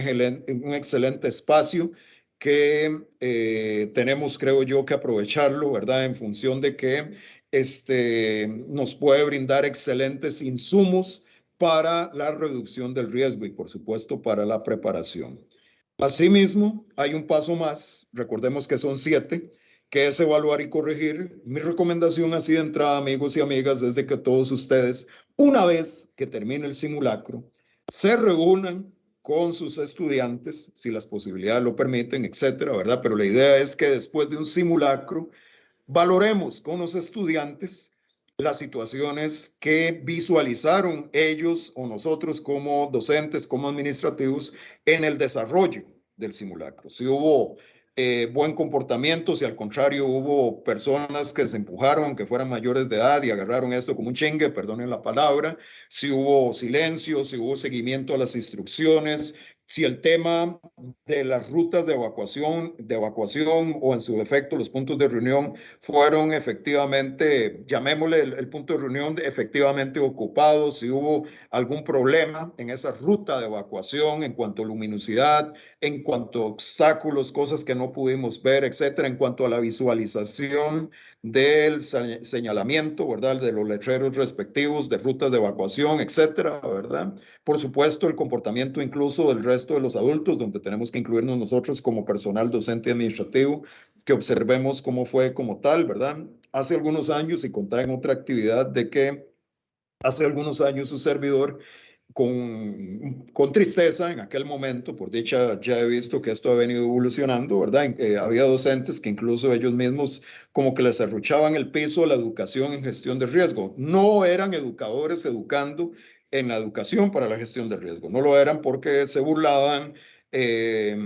excelente espacio que tenemos, creo yo, que aprovecharlo, ¿verdad?, en función de que nos puede brindar excelentes insumos para la reducción del riesgo y, por supuesto, para la preparación. Asimismo, hay un paso más, recordemos que son 7, que es evaluar y corregir. Mi recomendación así de entrada, amigos y amigas, es de que todos ustedes, una vez que termine el simulacro, se reúnan con sus estudiantes, si las posibilidades lo permiten, etcétera, ¿verdad? Pero la idea es que después de un simulacro, valoremos con los estudiantes las situaciones que visualizaron ellos o nosotros como docentes, como administrativos, en el desarrollo del simulacro. Si hubo buen comportamiento, si al contrario hubo personas que se empujaron, que fueran mayores de edad y agarraron esto como un chingue, perdonen la palabra, si hubo silencio, si hubo seguimiento a las instrucciones, si el tema de las rutas de evacuación o en su defecto los puntos de reunión fueron efectivamente, llamémosle el punto de reunión efectivamente ocupados, si hubo algún problema en esa ruta de evacuación en cuanto a luminosidad, en cuanto a obstáculos, cosas que no pudimos ver, etcétera, en cuanto a la visualización del señalamiento, ¿verdad?, de los letreros respectivos de rutas de evacuación, etcétera, ¿verdad? Por supuesto, el comportamiento incluso del resto de los adultos, donde tenemos que incluirnos nosotros como personal docente y administrativo, que observemos cómo fue como tal, ¿verdad? Hace algunos años, y contaba en otra actividad, de que hace algunos años su servidor, con tristeza en aquel momento, por dicha ya he visto que esto ha venido evolucionando, ¿verdad? Había docentes que incluso ellos mismos como que les arruchaban el piso a la educación en gestión de riesgo. No eran educadores educando en la educación para la gestión de riesgo, no lo eran porque se burlaban, se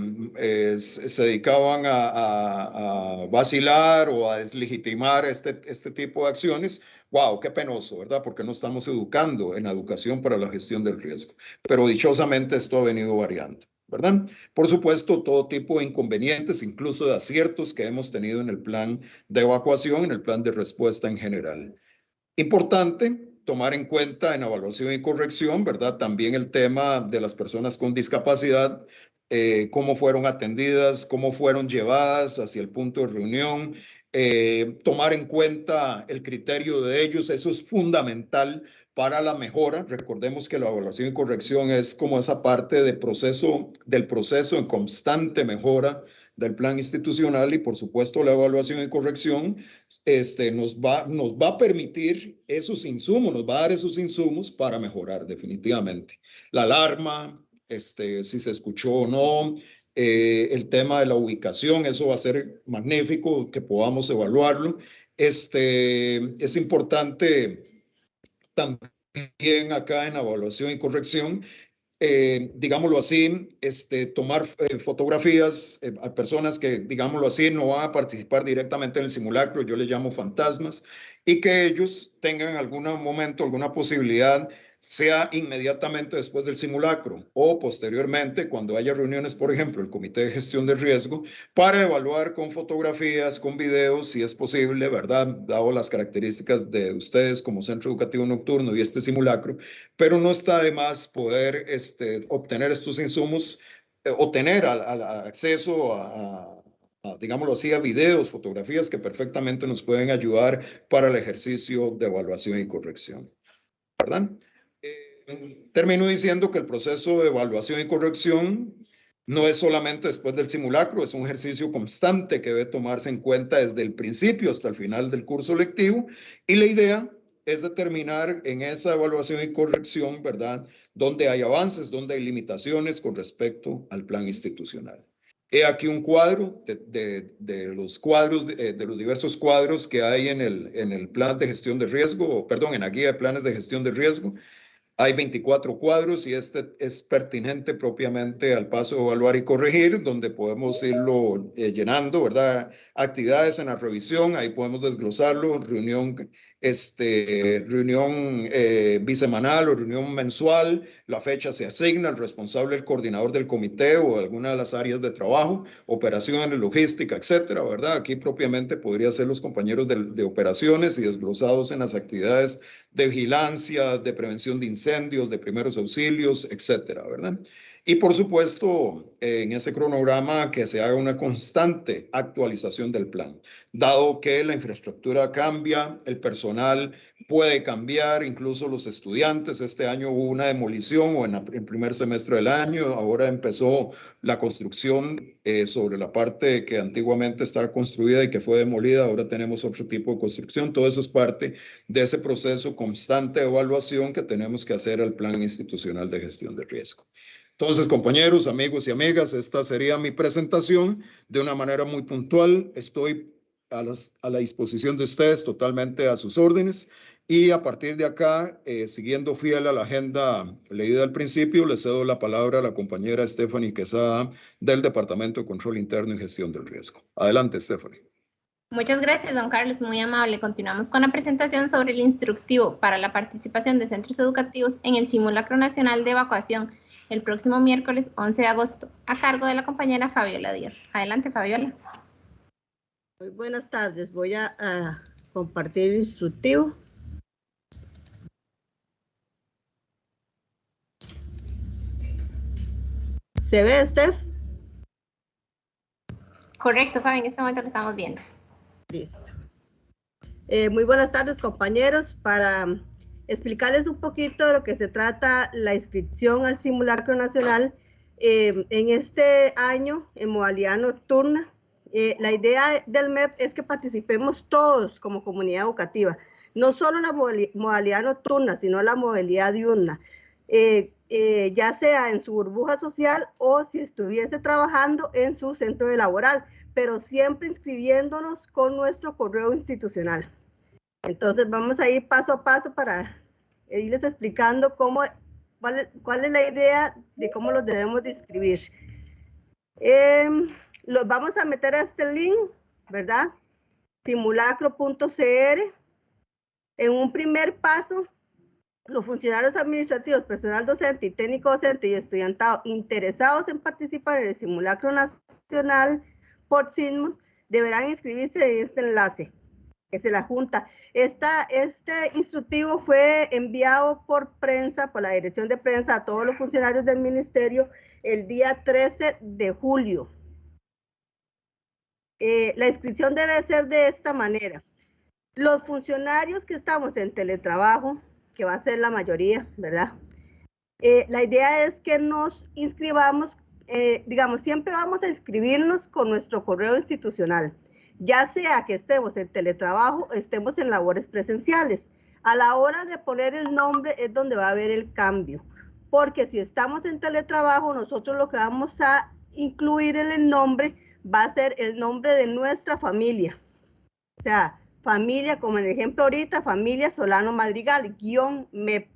dedicaban a vacilar o a deslegitimar este tipo de acciones. Wow, qué penoso, ¿verdad? Porque no estamos educando en la educación para la gestión del riesgo. Pero dichosamente esto ha venido variando, ¿verdad? Por supuesto, todo tipo de inconvenientes, incluso de aciertos que hemos tenido en el plan de evacuación, en el plan de respuesta en general. Importante tomar en cuenta en evaluación y corrección, ¿verdad? También el tema de las personas con discapacidad, cómo fueron atendidas, cómo fueron llevadas hacia el punto de reunión, tomar en cuenta el criterio de ellos, eso es fundamental para la mejora. Recordemos que la evaluación y corrección es como esa parte del proceso en constante mejora del plan institucional y por supuesto la evaluación y corrección nos va a permitir esos insumos, nos va a dar esos insumos para mejorar definitivamente. La alarma, si se escuchó o no, el tema de la ubicación, eso va a ser magnífico que podamos evaluarlo. Es importante también acá en evaluación y corrección, digámoslo así, tomar fotografías a personas que, digámoslo así, no van a participar directamente en el simulacro, yo les llamo fantasmas, y que ellos tengan en algún momento alguna posibilidad, sea inmediatamente después del simulacro o posteriormente cuando haya reuniones, por ejemplo, el Comité de Gestión de Riesgo, para evaluar con fotografías, con videos, si es posible, ¿verdad? Dado las características de ustedes como centro educativo nocturno y este simulacro, pero no está de más poder obtener estos insumos o tener acceso digámoslo así, a videos, fotografías que perfectamente nos pueden ayudar para el ejercicio de evaluación y corrección, ¿verdad? Termino diciendo que el proceso de evaluación y corrección no es solamente después del simulacro, es un ejercicio constante que debe tomarse en cuenta desde el principio hasta el final del curso lectivo y la idea es determinar en esa evaluación y corrección, ¿verdad?, dónde hay avances, dónde hay limitaciones con respecto al plan institucional. He aquí un cuadro de los cuadros, de los diversos cuadros que hay en el plan de gestión de riesgo, perdón, en la guía de planes de gestión de riesgo. Hay 24 cuadros y este es pertinente propiamente al paso de evaluar y corregir, donde podemos irlo llenando, ¿verdad? Actividades en la revisión, ahí podemos desglosarlo, reunión reunión bisemanal o reunión mensual. La fecha se asigna al responsable, el coordinador del comité o de alguna de las áreas de trabajo, operaciones, logística, etcétera, ¿verdad? Aquí propiamente podría ser los compañeros de operaciones y desglosados en las actividades de vigilancia, de prevención de incendios, de primeros auxilios, etcétera, ¿verdad? Y por supuesto, en ese cronograma que se haga una constante actualización del plan, dado que la infraestructura cambia, el personal puede cambiar, incluso los estudiantes. Este año hubo una demolición o en el primer semestre del año, ahora empezó la construcción sobre la parte que antiguamente estaba construida y que fue demolida, ahora tenemos otro tipo de construcción. Todo eso es parte de ese proceso constante de evaluación que tenemos que hacer al plan institucional de gestión de riesgo. Entonces, compañeros, amigos y amigas, esta sería mi presentación de una manera muy puntual. Estoy a la disposición de ustedes, totalmente a sus órdenes. Y a partir de acá, siguiendo fiel a la agenda leída al principio, le cedo la palabra a la compañera Stephanie Quesada del Departamento de Control Interno y Gestión del Riesgo. Adelante, Stephanie. Muchas gracias, don Carlos, muy amable. Continuamos con la presentación sobre el instructivo para la participación de centros educativos en el Simulacro Nacional de Evacuación el próximo miércoles 11 de agosto, a cargo de la compañera Fabiola Díaz. Adelante, Fabiola. Muy buenas tardes. Voy a compartir el instructivo. ¿Se ve, Steph? Correcto, Fabi, en este momento lo estamos viendo. Listo. Muy buenas tardes, compañeros. Para explicarles un poquito de lo que se trata la inscripción al Simulacro Nacional en este año en modalidad nocturna. La idea del MEP es que participemos todos como comunidad educativa, no solo la modalidad nocturna, sino la modalidad diurna, ya sea en su burbuja social o si estuviese trabajando en su centro de laboral, pero siempre inscribiéndonos con nuestro correo institucional. Entonces vamos a ir paso a paso para irles explicando cuál es la idea de cómo los debemos de inscribir. Los vamos a meter a este link, ¿verdad? Simulacro.cr. En un primer paso, los funcionarios administrativos, personal docente y técnico docente y estudiantado interesados en participar en el Simulacro Nacional por SISMOS deberán inscribirse en este enlace que se la junta. Este instructivo fue enviado por prensa, por la dirección de prensa a todos los funcionarios del ministerio el día 13 de julio. La inscripción debe ser de esta manera. Los funcionarios que estamos en teletrabajo, que va a ser la mayoría, ¿verdad? La idea es que nos inscribamos, digamos, siempre vamos a inscribirnos con nuestro correo institucional, ya sea que estemos en teletrabajo o estemos en labores presenciales. A la hora de poner el nombre es donde va a haber el cambio, porque si estamos en teletrabajo, nosotros lo que vamos a incluir en el nombre va a ser el nombre de nuestra familia. O sea, familia, como en el ejemplo ahorita, familia Solano Madrigal, _MEP.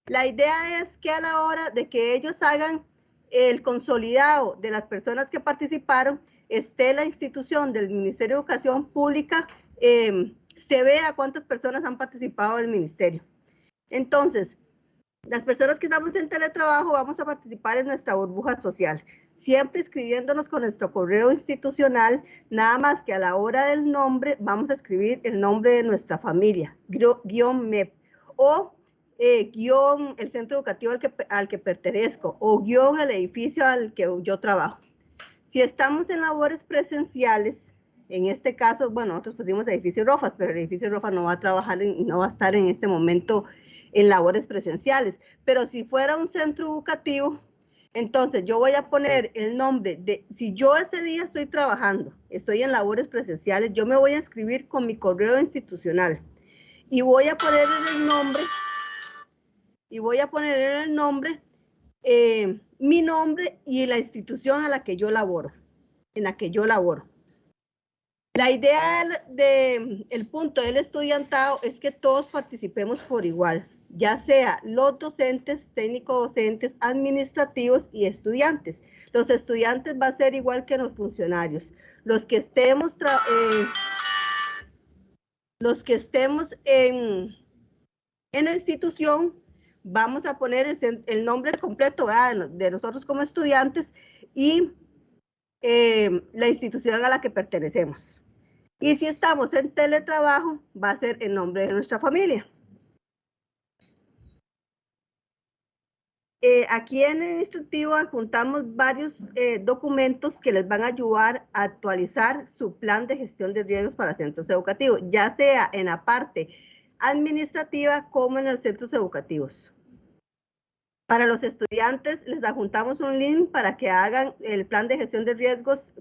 La idea es que a la hora de que ellos hagan el consolidado de las personas que participaron, esté la institución del Ministerio de Educación Pública, se vea cuántas personas han participado del ministerio. Entonces, las personas que estamos en teletrabajo vamos a participar en nuestra burbuja social, siempre escribiéndonos con nuestro correo institucional, nada más que a la hora del nombre vamos a escribir el nombre de nuestra familia, _MEP, o guión el centro educativo al que pertenezco, o guión el edificio al que yo trabajo. Si estamos en labores presenciales, en este caso, bueno, nosotros pusimos edificio Rofas, pero el edificio Rofas no va a trabajar, no va a estar en este momento en labores presenciales. Pero si fuera un centro educativo, entonces yo voy a poner el nombre de, si yo ese día estoy trabajando, estoy en labores presenciales, yo me voy a inscribir con mi correo institucional y voy a poner en el nombre, mi nombre y la institución a la que yo laboro, La idea del punto del estudiantado es que todos participemos por igual, ya sea los docentes, técnicos docentes, administrativos y estudiantes. Los estudiantes va a ser igual que los funcionarios. Los que estemos Los que estemos en la institución, vamos a poner el nombre completo, ¿verdad?, de nosotros como estudiantes y la institución a la que pertenecemos. Y si estamos en teletrabajo, va a ser el nombre de nuestra familia. Aquí en el instructivo adjuntamos varios documentos que les van a ayudar a actualizar su plan de gestión de riesgos para centros educativos, ya sea en la parte administrativa como en los centros educativos. Para los estudiantes les adjuntamos un link para que hagan el plan de gestión de riesgos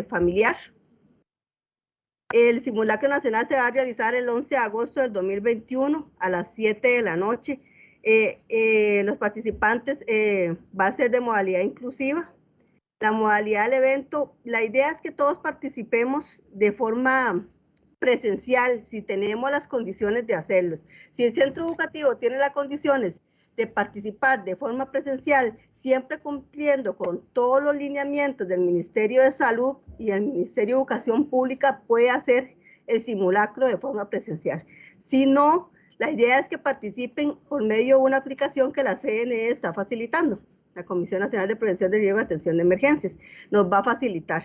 familiar. El simulacro nacional se va a realizar el 11 de agosto del 2021 a las 7 de la noche. Los participantes va a ser de modalidad inclusiva. La modalidad del evento, la idea es que todos participemos de forma presencial, si tenemos las condiciones de hacerlos. Si el centro educativo tiene las condiciones de participar de forma presencial, siempre cumpliendo con todos los lineamientos del Ministerio de Salud y el Ministerio de Educación Pública, puede hacer el simulacro de forma presencial. Si no, la idea es que participen por medio de una aplicación que la CNE está facilitando. La Comisión Nacional de Prevención de Riesgo y Atención de Emergencias nos va a facilitar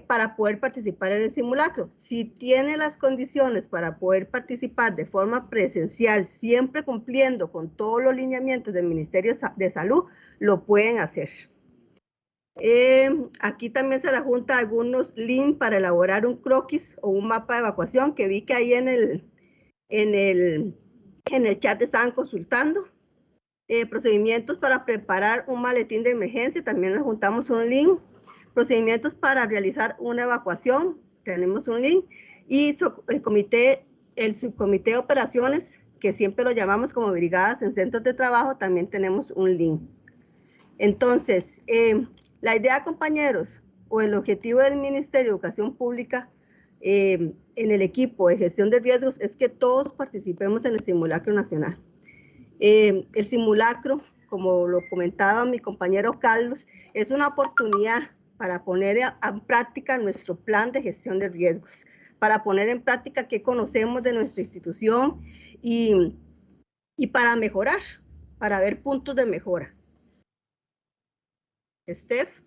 para poder participar en el simulacro. Si tiene las condiciones para poder participar de forma presencial, siempre cumpliendo con todos los lineamientos del Ministerio de Salud, lo pueden hacer. Aquí también se le junta algunos links para elaborar un croquis o un mapa de evacuación, que vi que ahí en el chat estaban consultando. Procedimientos para preparar un maletín de emergencia, también le juntamos un link. Procedimientos para realizar una evacuación, tenemos un link. Y el subcomité de operaciones, que siempre lo llamamos como brigadas en centros de trabajo, también tenemos un link. Entonces, la idea, compañeros, o el objetivo del Ministerio de Educación Pública en el equipo de gestión de riesgos es que todos participemos en el simulacro nacional. El simulacro, como lo comentaba mi compañero Carlos, es una oportunidad para poner en práctica nuestro plan de gestión de riesgos, para poner en práctica qué conocemos de nuestra institución y para mejorar, para ver puntos de mejora. Steph.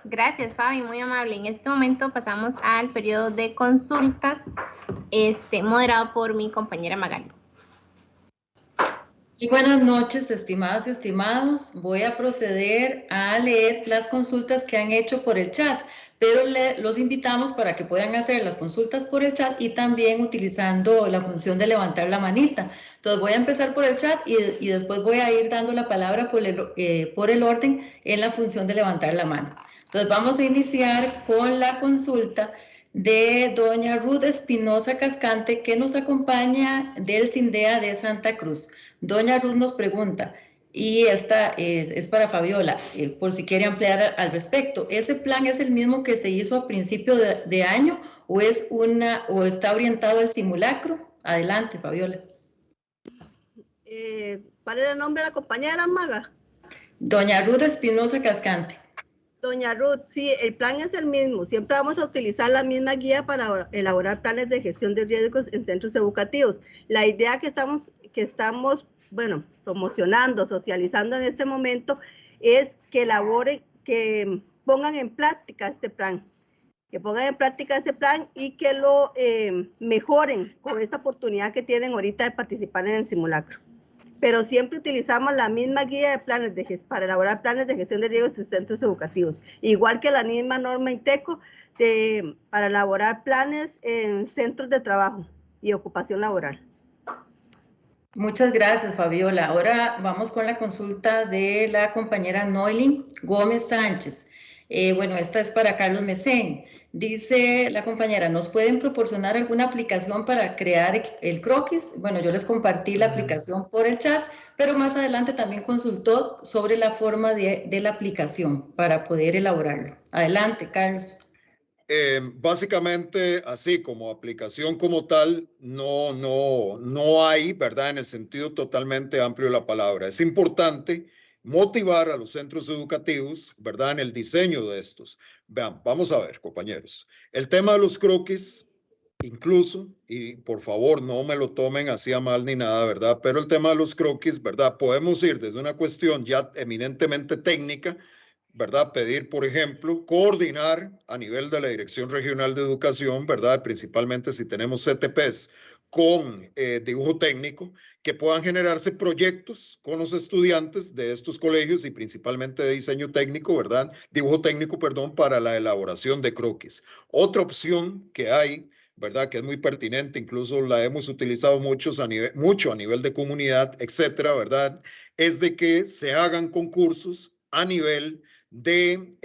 Gracias, Fabi, muy amable. En este momento pasamos al periodo de consultas, moderado por mi compañera Magali. Y buenas noches, estimadas y estimados. Voy a proceder a leer las consultas que han hecho por el chat, pero los invitamos para que puedan hacer las consultas por el chat y también utilizando la función de levantar la manita. Entonces voy a empezar por el chat y después voy a ir dando la palabra por el orden en la función de levantar la mano. Entonces vamos a iniciar con la consulta de doña Ruth Espinosa Cascante, que nos acompaña del CINDEA de Santa Cruz. Doña Ruth nos pregunta, y esta es para Fabiola, por si quiere ampliar al respecto. ¿Ese plan es el mismo que se hizo a principio de año o está orientado al simulacro? Adelante, Fabiola. ¿Cuál es el nombre de la compañera, Maga? Doña Ruth Espinosa Cascante. Doña Ruth, sí, el plan es el mismo. Siempre vamos a utilizar la misma guía para elaborar planes de gestión de riesgos en centros educativos. La idea que estamos promocionando, socializando en este momento, es que elaboren, que pongan en práctica este plan, y que lo mejoren con esta oportunidad que tienen ahorita de participar en el simulacro. Pero siempre utilizamos la misma guía de planes para elaborar planes de gestión de riesgos en centros educativos, igual que la misma norma INTECO para elaborar planes en centros de trabajo y ocupación laboral. Muchas gracias, Fabiola. Ahora vamos con la consulta de la compañera Noylin Gómez Sánchez. Esta es para Carlos Mesén. Dice la compañera, ¿nos pueden proporcionar alguna aplicación para crear el croquis? Bueno, yo les compartí la aplicación por el chat, pero más adelante también consultó sobre la forma de la aplicación para poder elaborarlo. Adelante, Carlos. Básicamente, así como aplicación como tal, no hay, ¿verdad? En el sentido totalmente amplio de la palabra. Es importante motivar a los centros educativos, ¿verdad?, en el diseño de estos. Vean, vamos a ver, compañeros. El tema de los croquis, incluso, y por favor no me lo tomen así a mal ni nada, ¿verdad? Pero el tema de los croquis, ¿verdad? Podemos ir desde una cuestión ya eminentemente técnica, ¿verdad? Pedir, por ejemplo, coordinar a nivel de la Dirección Regional de Educación, ¿verdad? Principalmente si tenemos CTPs con dibujo técnico, que puedan generarse proyectos con los estudiantes de estos colegios y principalmente de diseño técnico, ¿verdad? Dibujo técnico, perdón, para la elaboración de croquis. Otra opción que hay, ¿verdad?, que es muy pertinente, incluso la hemos utilizado mucho a nivel de comunidad, etcétera, ¿verdad?, es de que se hagan concursos a nivel de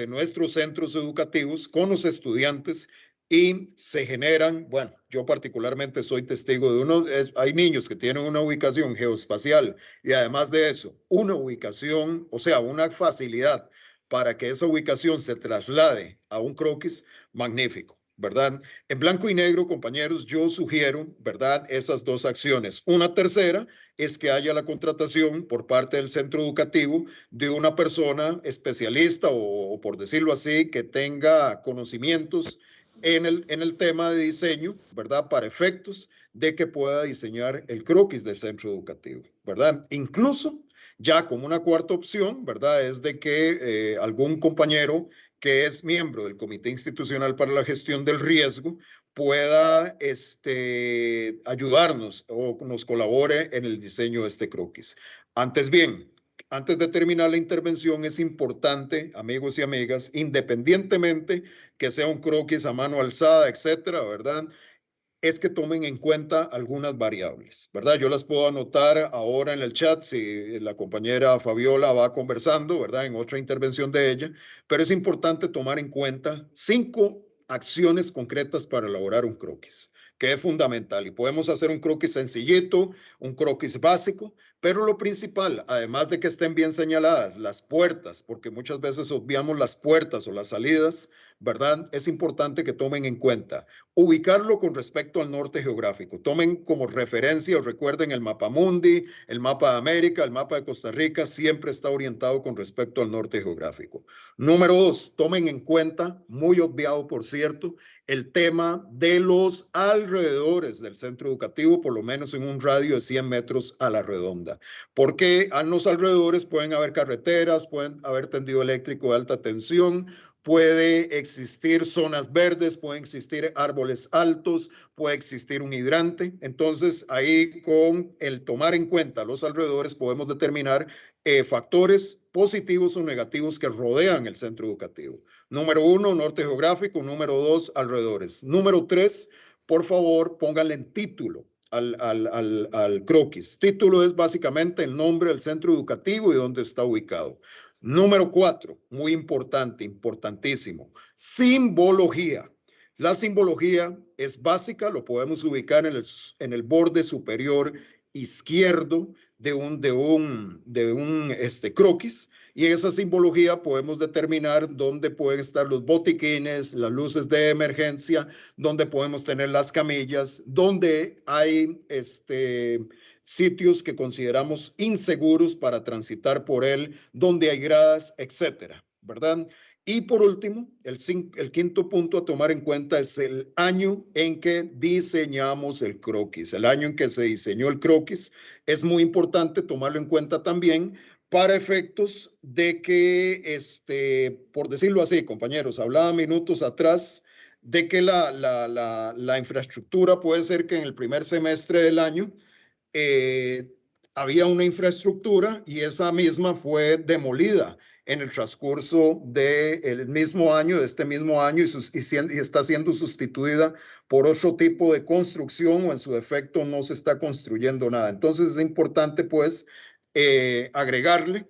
nuestros centros educativos con los estudiantes y se generan, bueno, yo particularmente soy testigo de uno, hay niños que tienen una ubicación geoespacial y además de eso, una ubicación, o sea, una facilidad para que esa ubicación se traslade a un croquis magnífico, ¿verdad? En blanco y negro, compañeros, yo sugiero, ¿verdad?, esas dos acciones. Una tercera es que haya la contratación por parte del centro educativo de una persona especialista o por decirlo así, que tenga conocimientos en el tema de diseño, ¿verdad?, para efectos de que pueda diseñar el croquis del centro educativo, ¿verdad? Incluso ya como una cuarta opción, ¿verdad?, es de que algún compañero que es miembro del Comité Institucional para la Gestión del Riesgo pueda ayudarnos o nos colabore en el diseño de este croquis. Antes bien, antes de terminar la intervención, es importante, amigos y amigas, independientemente que sea un croquis a mano alzada, etcétera, ¿verdad?, es que tomen en cuenta algunas variables, ¿verdad? Yo las puedo anotar ahora en el chat si la compañera Fabiola va conversando, ¿verdad?, en otra intervención de ella, pero es importante tomar en cuenta 5 acciones concretas para elaborar un croquis, que es fundamental. Y podemos hacer un croquis sencillito, un croquis básico, pero lo principal, además de que estén bien señaladas las puertas, porque muchas veces obviamos las puertas o las salidas, ¿verdad?, es importante que tomen en cuenta ubicarlo con respecto al norte geográfico. Tomen como referencia o recuerden el mapa mundi, el mapa de América, el mapa de Costa Rica, siempre está orientado con respecto al norte geográfico. Número 2, tomen en cuenta, muy obviado por cierto, el tema de los alrededores del centro educativo, por lo menos en un radio de 100 metros a la redonda. Porque a los alrededores pueden haber carreteras, pueden haber tendido eléctrico de alta tensión, puede existir zonas verdes, pueden existir árboles altos, puede existir un hidrante. Entonces, ahí con el tomar en cuenta los alrededores podemos determinar factores positivos o negativos que rodean el centro educativo. Número 1, norte geográfico. Número 2, alrededores. Número 3, por favor, pónganle en título al croquis. Título es básicamente el nombre del centro educativo y dónde está ubicado. Número 4, muy importante, importantísimo, simbología. La simbología es básica, lo podemos ubicar en el borde superior izquierdo de un croquis, y esa simbología podemos determinar dónde pueden estar los botiquines, las luces de emergencia, dónde podemos tener las camillas, dónde hay sitios que consideramos inseguros para transitar por él, donde hay gradas, etcétera, ¿verdad? Y por último, el quinto punto a tomar en cuenta es el año en que diseñamos el croquis. El año en que se diseñó el croquis es muy importante tomarlo en cuenta también para efectos de que, por decirlo así, compañeros, hablaba minutos atrás de que la infraestructura puede ser que en el primer semestre del año había una infraestructura y esa misma fue demolida en el transcurso del mismo año, de este mismo año, y está siendo sustituida por otro tipo de construcción o en su defecto no se está construyendo nada. Entonces es importante pues agregarle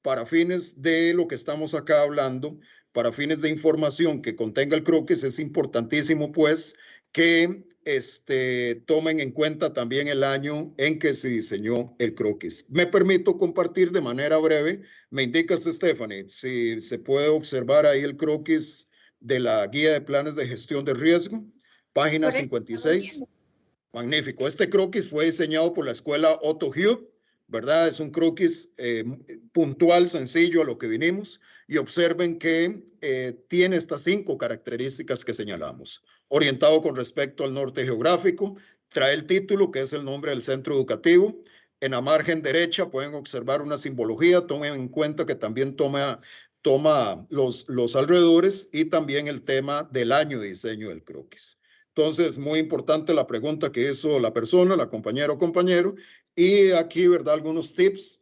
para fines de lo que estamos acá hablando, para fines de información que contenga el croquis, es importantísimo pues que tomen en cuenta también el año en que se diseñó el croquis. Me permito compartir de manera breve, me indicas, Stephanie, si se puede observar ahí el croquis de la guía de planes de gestión de riesgo, página Correcto, 56. Magnífico. Este croquis fue diseñado por la escuela Otto Hube, ¿verdad? Es un croquis puntual, sencillo a lo que vinimos, y observen que tiene estas 5 características que señalamos. Orientado con respecto al norte geográfico, trae el título, que es el nombre del centro educativo. En la margen derecha pueden observar una simbología, tomen en cuenta que también toma los alrededores y también el tema del año de diseño del croquis. Entonces, muy importante la pregunta que hizo la persona, la compañera o compañero, y aquí, ¿verdad? Algunos tips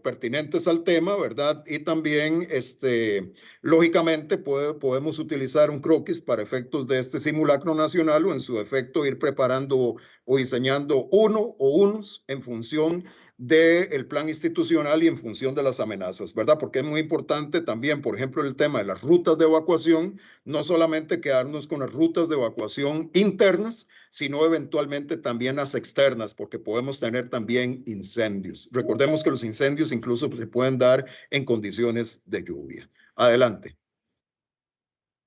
pertinentes al tema, ¿verdad? Y también, lógicamente, podemos utilizar un croquis para efectos de este simulacro nacional o en su efecto ir preparando o diseñando uno o unos en función del plan institucional y en función de las amenazas, ¿verdad? Porque es muy importante también, por ejemplo, el tema de las rutas de evacuación, no solamente quedarnos con las rutas de evacuación internas, sino eventualmente también las externas, porque podemos tener también incendios. Recordemos que los incendios incluso se pueden dar en condiciones de lluvia. Adelante.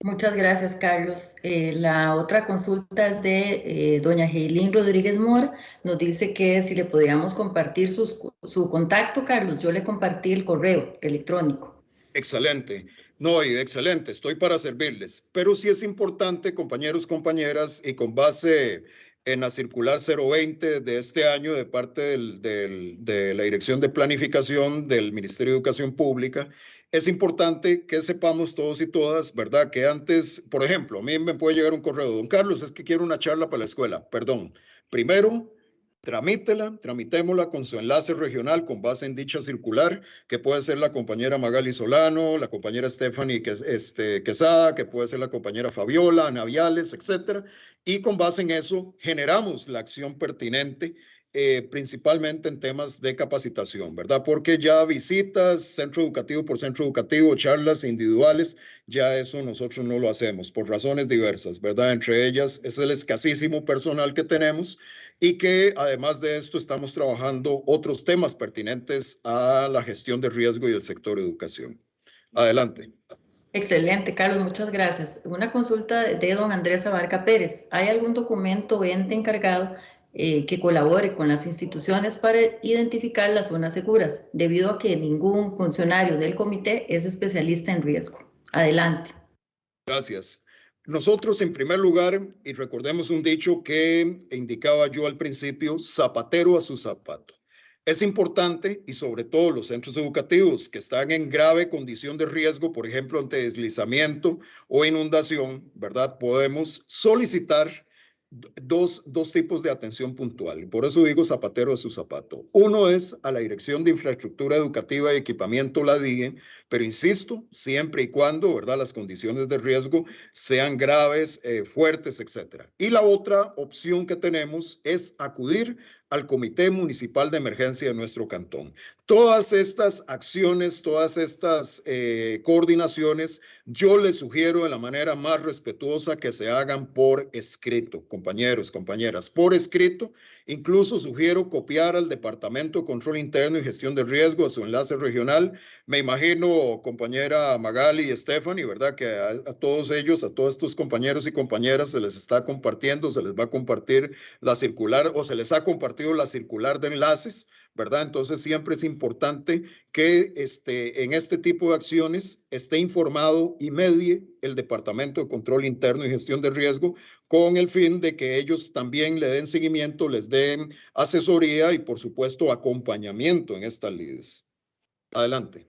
Muchas gracias, Carlos. La otra consulta es de doña Heilín Rodríguez Mora. Nos dice que si le podíamos compartir su contacto, Carlos. Yo le compartí el correo electrónico. Excelente. No, excelente. Estoy para servirles. Pero sí es importante, compañeros, compañeras, y con base en la circular 020 de este año de parte de la Dirección de Planificación del Ministerio de Educación Pública, es importante que sepamos todos y todas, ¿verdad? Que antes, por ejemplo, a mí me puede llegar un correo, don Carlos, es que quiero una charla para la escuela. Perdón, primero tramitémosla con su enlace regional con base en dicha circular, que puede ser la compañera Magali Solano, la compañera Stephanie Quesada, que puede ser la compañera Fabiola, Ana Viales, etcétera. Y con base en eso generamos la acción pertinente, principalmente en temas de capacitación, ¿verdad? Porque ya visitas centro educativo por centro educativo, charlas individuales, ya eso nosotros no lo hacemos por razones diversas, ¿verdad? Entre ellas es el escasísimo personal que tenemos y que además de esto estamos trabajando otros temas pertinentes a la gestión de riesgo y el sector educación. Adelante. Excelente, Carlos, muchas gracias. Una consulta de don Andrés Abarca Pérez. ¿Hay algún documento o ente encargado que colabore con las instituciones para identificar las zonas seguras, debido a que ningún funcionario del comité es especialista en riesgo? Adelante. Gracias. Nosotros, en primer lugar, y recordemos un dicho que indicaba yo al principio, zapatero a su zapato. Es importante, y sobre todo los centros educativos que están en grave condición de riesgo, por ejemplo, ante deslizamiento o inundación, ¿verdad? Podemos solicitar dos tipos de atención puntual. Por eso digo zapatero a su zapato. Uno es a la Dirección de Infraestructura Educativa y Equipamiento, la DIE, pero insisto, siempre y cuando, ¿verdad?, las condiciones de riesgo sean graves, fuertes, etcétera. Y la otra opción que tenemos es acudir al Comité Municipal de Emergencia de nuestro cantón. Todas estas acciones, todas estas coordinaciones, yo les sugiero de la manera más respetuosa que se hagan por escrito, compañeros, compañeras, por escrito. Incluso sugiero copiar al Departamento de Control Interno y Gestión de Riesgo a su enlace regional. Me imagino, compañera Magali y Stephanie, ¿verdad? Que a todos ellos, a todos estos compañeros y compañeras se les está compartiendo, se les va a compartir la circular o se les ha compartido la circular de enlaces, ¿verdad? Entonces siempre es importante que en este tipo de acciones esté informado y medie el Departamento de Control Interno y Gestión de Riesgo con el fin de que ellos también le den seguimiento, les den asesoría y por supuesto acompañamiento en estas lides. Adelante.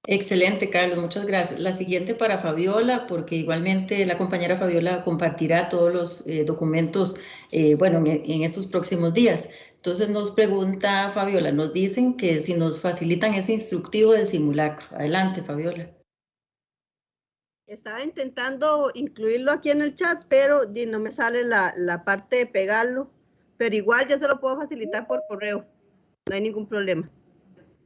Excelente, Carlos, muchas gracias. La siguiente para Fabiola, porque igualmente la compañera Fabiola compartirá todos los documentos, bueno, en estos próximos días. Entonces nos pregunta Fabiola, nos dicen que si nos facilitan ese instructivo del simulacro. Adelante, Fabiola. Estaba intentando incluirlo aquí en el chat, pero no me sale la parte de pegarlo, pero igual yo se lo puedo facilitar por correo, no hay ningún problema.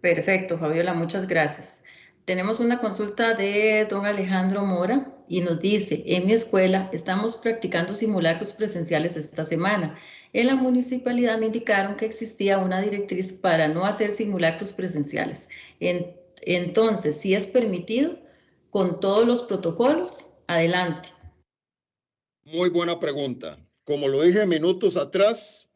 Perfecto, Fabiola, muchas gracias. Tenemos una consulta de don Alejandro Mora y nos dice, en mi escuela estamos practicando simulacros presenciales esta semana. En la municipalidad me indicaron que existía una directriz para no hacer simulacros presenciales. Entonces, si es permitido, con todos los protocolos, adelante. Muy buena pregunta. Como lo dije minutos atrás,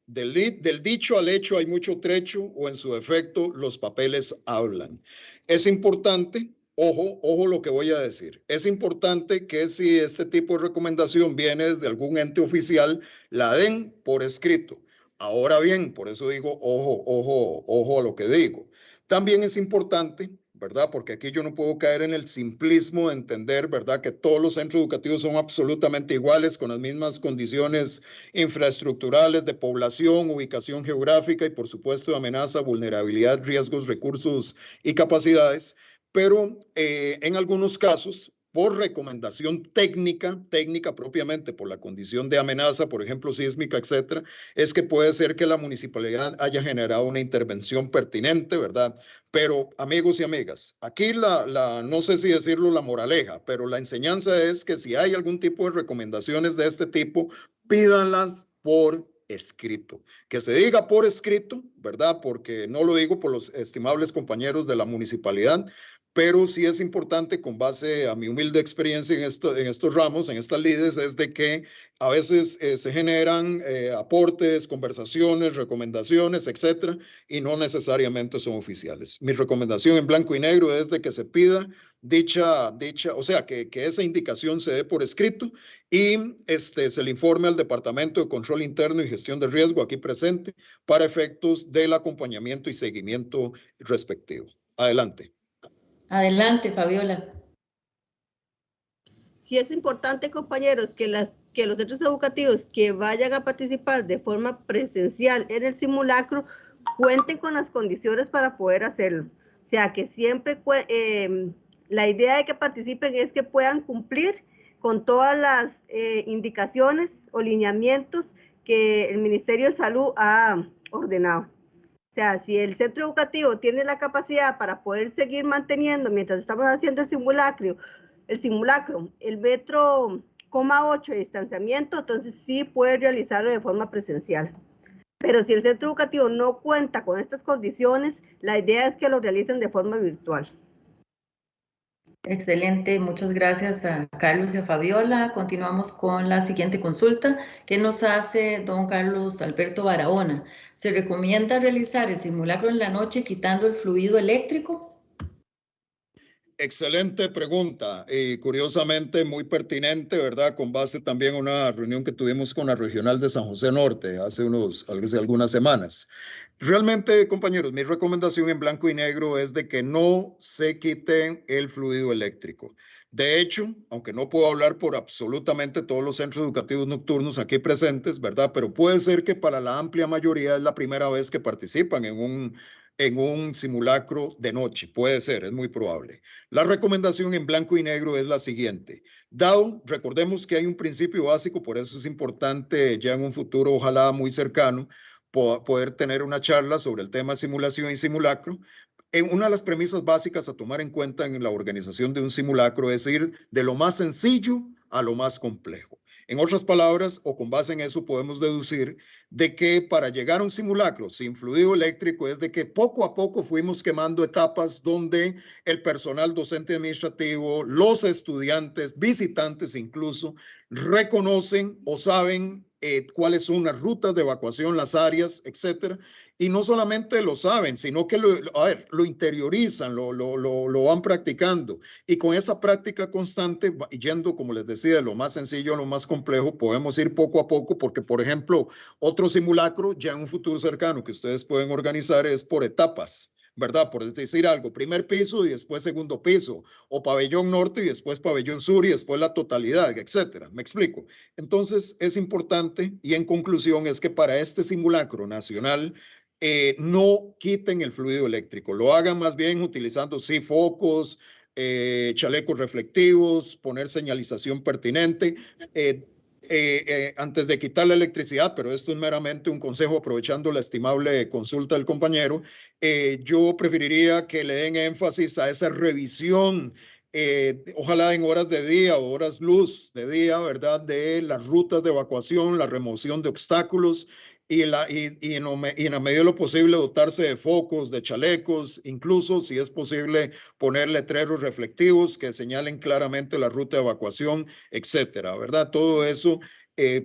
Del dicho al hecho hay mucho trecho, o en su defecto, los papeles hablan. Es importante, ojo lo que voy a decir, es importante que si este tipo de recomendación viene desde algún ente oficial, la den por escrito. Ahora bien, por eso digo, ojo a lo que digo. También es importante, ¿verdad? Porque aquí yo no puedo caer en el simplismo de entender, ¿verdad? Que todos los centros educativos son absolutamente iguales, con las mismas condiciones infraestructurales, de población, ubicación geográfica y, por supuesto, de amenaza, vulnerabilidad, riesgos, recursos y capacidades. Pero en algunos casos, por recomendación técnica propiamente, por la condición de amenaza, por ejemplo, sísmica, etcétera, es que puede ser que la municipalidad haya generado una intervención pertinente, ¿verdad? Pero, amigos y amigas, aquí no sé si decirlo la moraleja, pero la enseñanza es que si hay algún tipo de recomendaciones de este tipo, pídanlas por escrito. Que se diga por escrito, ¿verdad? Porque no lo digo por los estimables compañeros de la municipalidad, pero sí es importante, con base a mi humilde experiencia en estos ramos, en estas lides, es de que a veces se generan aportes, conversaciones, recomendaciones, etcétera, y no necesariamente son oficiales. Mi recomendación en blanco y negro es de que se pida o sea, que esa indicación se dé por escrito y se le informe al Departamento de Control Interno y Gestión de Riesgo aquí presente para efectos del acompañamiento y seguimiento respectivo. Adelante. Adelante, Fabiola. Sí es importante, compañeros, que los centros educativos que vayan a participar de forma presencial en el simulacro cuenten con las condiciones para poder hacerlo. O sea, que siempre la idea de que participen es que puedan cumplir con todas las indicaciones o lineamientos que el Ministerio de Salud ha ordenado. O sea, si el centro educativo tiene la capacidad para poder seguir manteniendo, mientras estamos haciendo el simulacro, el 1,8 de distanciamiento, entonces sí puede realizarlo de forma presencial. Pero si el centro educativo no cuenta con estas condiciones, la idea es que lo realicen de forma virtual. Excelente, muchas gracias a Carlos y a Fabiola. Continuamos con la siguiente consulta que nos hace don Carlos Alberto Barahona. ¿Se recomienda realizar el simulacro en la noche quitando el fluido eléctrico? Excelente pregunta y curiosamente muy pertinente, ¿verdad? Con base también en una reunión que tuvimos con la Regional de San José Norte hace algunas semanas. Realmente, compañeros, mi recomendación en blanco y negro es de que no se quite el fluido eléctrico. De hecho, aunque no puedo hablar por absolutamente todos los centros educativos nocturnos aquí presentes, ¿verdad? Pero puede ser que para la amplia mayoría es la primera vez que participan en un simulacro de noche. Puede ser, es muy probable. La recomendación en blanco y negro es la siguiente. Recordemos que hay un principio básico, por eso es importante ya en un futuro, ojalá muy cercano, poder tener una charla sobre el tema simulación y simulacro. Una de las premisas básicas a tomar en cuenta en la organización de un simulacro es ir de lo más sencillo a lo más complejo. En otras palabras, o con base en eso, podemos deducir de que para llegar a un simulacro sin fluido eléctrico es de que poco a poco fuimos quemando etapas donde el personal docente administrativo, los estudiantes, visitantes incluso, reconocen o saben cuáles son las rutas de evacuación, las áreas, etcétera. Y no solamente lo saben, sino que lo interiorizan, lo van practicando. Y con esa práctica constante, yendo, como les decía, de lo más sencillo a lo más complejo, podemos ir poco a poco, porque, por ejemplo, otro simulacro ya en un futuro cercano que ustedes pueden organizar es por etapas, ¿verdad? Por decir algo, primer piso y después segundo piso, o pabellón norte y después pabellón sur y después la totalidad, etcétera. ¿Me explico? Entonces, es importante y en conclusión es que para este simulacro nacional no quiten el fluido eléctrico, lo hagan más bien utilizando sí focos, chalecos reflectivos, poner señalización pertinente, antes de quitar la electricidad, pero esto es meramente un consejo aprovechando la estimable consulta del compañero, yo preferiría que le den énfasis a esa revisión, ojalá en horas de día o horas luz de día, ¿verdad? De las rutas de evacuación, la remoción de obstáculos y en la medida de lo posible dotarse de focos, de chalecos, incluso si es posible poner letreros reflectivos que señalen claramente la ruta de evacuación, etcétera, ¿verdad? Todo eso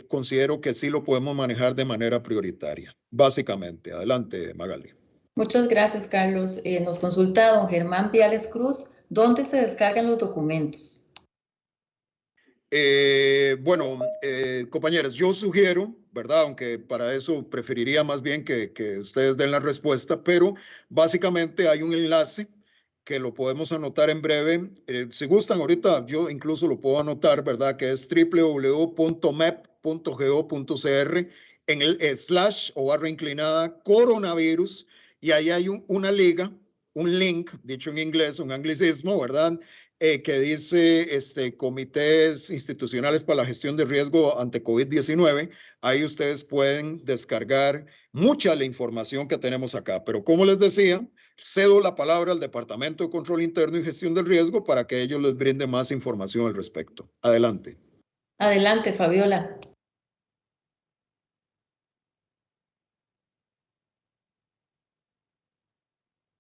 considero que sí lo podemos manejar de manera prioritaria, básicamente. Adelante, Magali. Muchas gracias, Carlos. Nos consulta don Germán Viales Cruz, ¿dónde se descargan los documentos? Bueno, compañeros, yo sugiero, ¿verdad? Aunque para eso preferiría más bien que ustedes den la respuesta, pero básicamente hay un enlace que lo podemos anotar en breve. Si gustan, ahorita yo incluso lo puedo anotar, ¿verdad? Que es www.mep.go.cr en el / o barra inclinada coronavirus, y ahí hay una liga, un link, dicho en inglés, un anglicismo, ¿verdad? Que dice comités institucionales para la gestión de riesgo ante COVID-19. Ahí ustedes pueden descargar mucha de la información que tenemos acá. Pero como les decía, cedo la palabra al Departamento de Control Interno y Gestión del Riesgo para que ellos les brinden más información al respecto. Adelante. Adelante, Fabiola.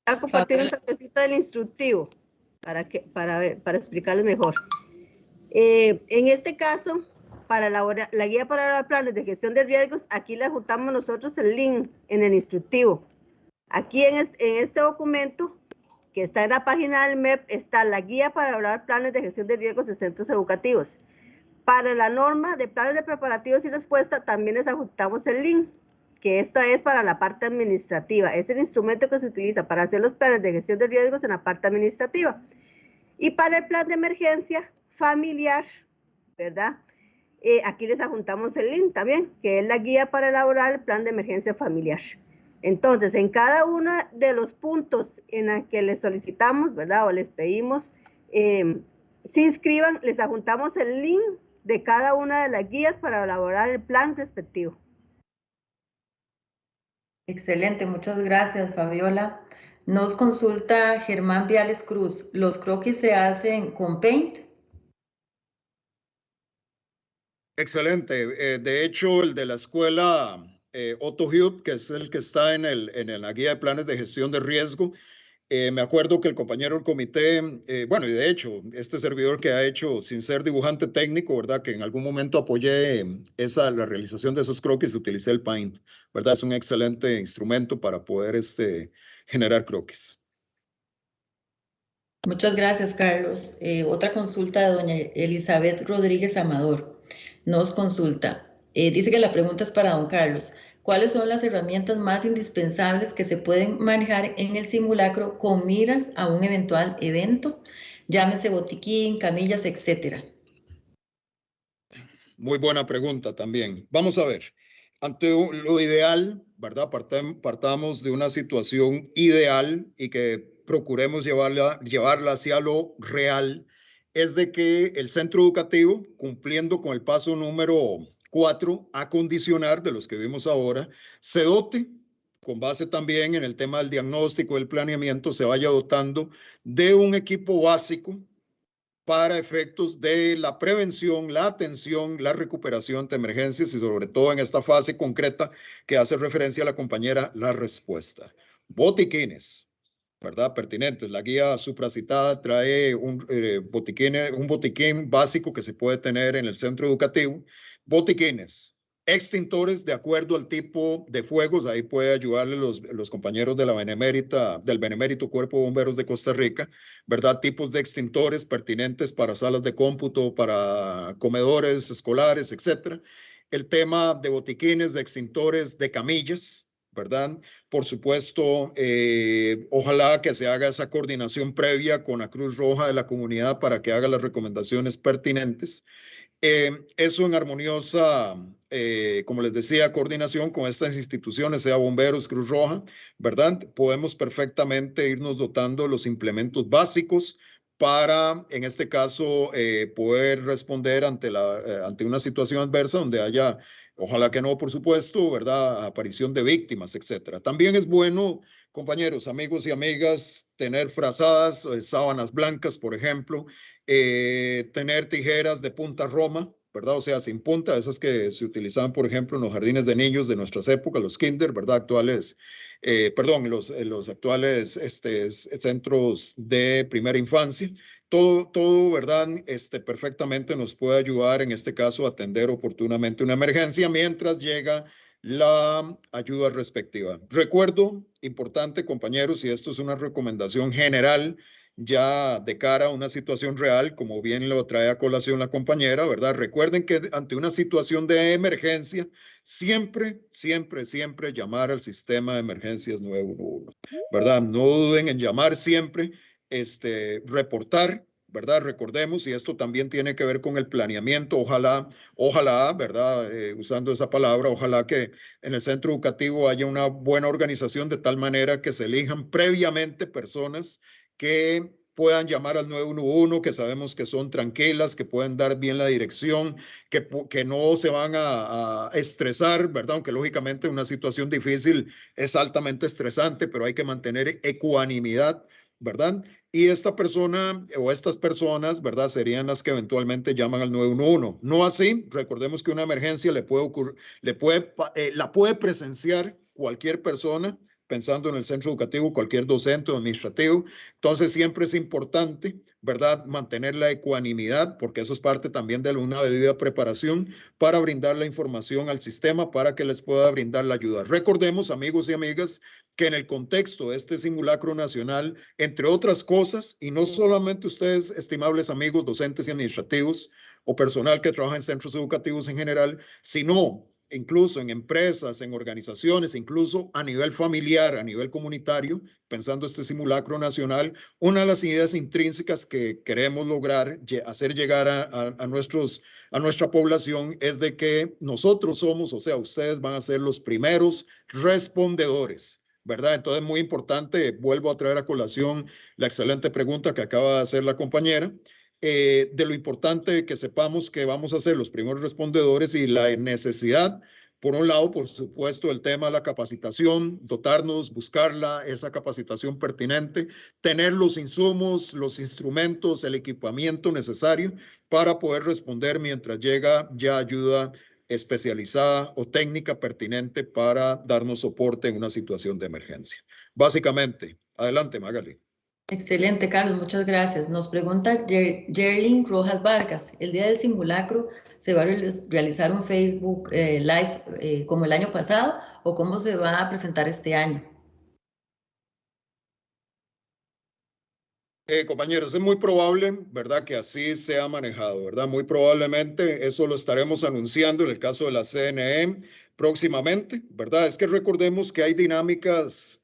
Voy a compartir un toquecito del instructivo para explicarles mejor. En este caso, para la guía para elaborar planes de gestión de riesgos, aquí le juntamos nosotros el link en el instructivo. Aquí en este documento, que está en la página del MEP, está la guía para elaborar planes de gestión de riesgos de centros educativos. Para la norma de planes de preparativos y respuesta, también les adjuntamos el link, que esta es para la parte administrativa. Es el instrumento que se utiliza para hacer los planes de gestión de riesgos en la parte administrativa. Y para el plan de emergencia familiar, ¿verdad? Aquí les adjuntamos el link también, que es la guía para elaborar el plan de emergencia familiar. Entonces, en cada uno de los puntos en los que les solicitamos, ¿verdad? O les pedimos, se inscriban, les adjuntamos el link de cada una de las guías para elaborar el plan respectivo. Excelente, muchas gracias, Fabiola. Nos consulta Germán Viales Cruz, ¿los croquis se hacen con Paint? Excelente. De hecho, el de la escuela Otto Hugh, que es el que está en la guía de planes de gestión de riesgo, me acuerdo que el compañero del comité, bueno, y de hecho, este servidor que ha hecho, sin ser dibujante técnico, ¿verdad? Que en algún momento apoyé la realización de esos croquis, utilicé el Paint, ¿verdad? Es un excelente instrumento para poder generar croquis. Muchas gracias, Carlos. Otra consulta de doña Elizabeth Rodríguez Amador. Nos consulta. Dice que la pregunta es para don Carlos. ¿Cuáles son las herramientas más indispensables que se pueden manejar en el simulacro con miras a un eventual evento? Llámese botiquín, camillas, etcétera. Muy buena pregunta también. Vamos a ver. Ante lo ideal, ¿verdad? Partamos de una situación ideal y que procuremos llevarla hacia lo real, es de que el centro educativo, cumpliendo con el paso número 4, acondicionar de los que vimos ahora, se dote, con base también en el tema del diagnóstico, del planeamiento, se vaya dotando de un equipo básico para efectos de la prevención, la atención, la recuperación de emergencias y sobre todo en esta fase concreta que hace referencia a la compañera, la respuesta. Botiquines, ¿verdad? Pertinentes. La guía supracitada trae un botiquín básico que se puede tener en el centro educativo. Botiquines, extintores de acuerdo al tipo de fuegos, ahí puede ayudarle los compañeros de del Benemérito Cuerpo de Bomberos de Costa Rica, ¿verdad? Tipos de extintores pertinentes para salas de cómputo, para comedores escolares, etcétera. El tema de botiquines, de extintores, de camillas, ¿verdad? Por supuesto, ojalá que se haga esa coordinación previa con la Cruz Roja de la comunidad para que haga las recomendaciones pertinentes. Eso en armoniosa, como les decía, coordinación con estas instituciones, sea bomberos, Cruz Roja, ¿verdad? Podemos perfectamente irnos dotando los implementos básicos para, en este caso, poder responder ante una situación adversa donde haya, ojalá que no, por supuesto, ¿verdad? Aparición de víctimas, etcétera. También es bueno, compañeros, amigos y amigas, tener frazadas, sábanas blancas, por ejemplo, tener tijeras de punta roma, ¿verdad? O sea, sin punta, esas que se utilizaban, por ejemplo, en los jardines de niños de nuestras épocas, los kinder, ¿verdad? Actuales, los actuales centros de primera infancia. todo, ¿verdad? Perfectamente nos puede ayudar, en este caso, a atender oportunamente una emergencia mientras llega la ayuda respectiva. Recuerdo, importante, compañeros, y esto es una recomendación general, ya de cara a una situación real, como bien lo trae a colación la compañera, ¿verdad? Recuerden que ante una situación de emergencia, siempre llamar al sistema de emergencias 911, ¿verdad? No duden en llamar siempre, reportar, ¿verdad? Recordemos, y esto también tiene que ver con el planeamiento, ojalá, ¿verdad? Usando esa palabra, ojalá que en el centro educativo haya una buena organización de tal manera que se elijan previamente personas que puedan llamar al 911, que sabemos que son tranquilas, que pueden dar bien la dirección, que no se van a estresar, ¿verdad? Aunque lógicamente una situación difícil es altamente estresante, pero hay que mantener ecuanimidad, ¿verdad? Y esta persona o estas personas, ¿verdad? Serían las que eventualmente llaman al 911. No así, recordemos que una emergencia la puede presenciar cualquier persona, pensando en el centro educativo, cualquier docente o administrativo. Entonces siempre es importante, ¿verdad? Mantener la ecuanimidad, porque eso es parte también de una debida preparación para brindar la información al sistema para que les pueda brindar la ayuda. Recordemos, amigos y amigas, que en el contexto de este simulacro nacional, entre otras cosas, y no solamente ustedes, estimables amigos, docentes y administrativos o personal que trabaja en centros educativos en general, sino incluso en empresas, en organizaciones, incluso a nivel familiar, a nivel comunitario, pensando este simulacro nacional, una de las ideas intrínsecas que queremos lograr hacer llegar a nuestra población es de que nosotros somos, o sea, ustedes van a ser los primeros respondedores, ¿verdad? Entonces, muy importante, vuelvo a traer a colación la excelente pregunta que acaba de hacer la compañera, de lo importante que sepamos que vamos a ser los primeros respondedores y la necesidad, por un lado, por supuesto, el tema de la capacitación, dotarnos, buscarla, esa capacitación pertinente, tener los insumos, los instrumentos, el equipamiento necesario para poder responder mientras llega ya ayuda especializada o técnica pertinente para darnos soporte en una situación de emergencia. Básicamente, adelante, Magali. Excelente, Carlos, muchas gracias. Nos pregunta Yerlin Rojas Vargas, el día del simulacro, ¿se va a realizar un Facebook Live como el año pasado o cómo se va a presentar este año? Compañeros, es muy probable, ¿verdad?, que así sea manejado, ¿verdad? Muy probablemente eso lo estaremos anunciando en el caso de la CNE próximamente, ¿verdad? Es que recordemos que hay dinámicas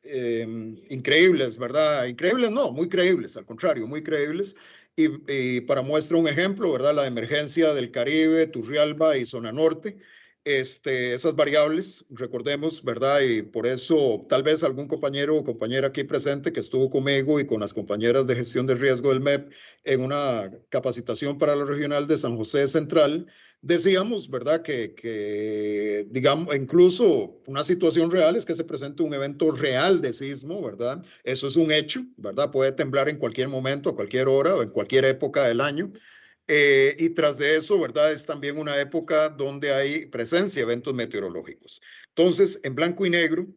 increíbles, ¿verdad? Increíbles no, muy creíbles, al contrario, muy creíbles. Y para muestra un ejemplo, ¿verdad? La emergencia del Caribe, Turrialba y Zona Norte. Esas variables, recordemos, ¿verdad? Y por eso tal vez algún compañero o compañera aquí presente que estuvo conmigo y con las compañeras de gestión de riesgo del MEP en una capacitación para la regional de San José Central, decíamos, ¿verdad? Que digamos, incluso una situación real es que se presente un evento real de sismo, ¿verdad? Eso es un hecho, ¿verdad? Puede temblar en cualquier momento, a cualquier hora o en cualquier época del año. Y tras de eso, ¿verdad? Es también una época donde hay presencia de eventos meteorológicos. Entonces, en blanco y negro,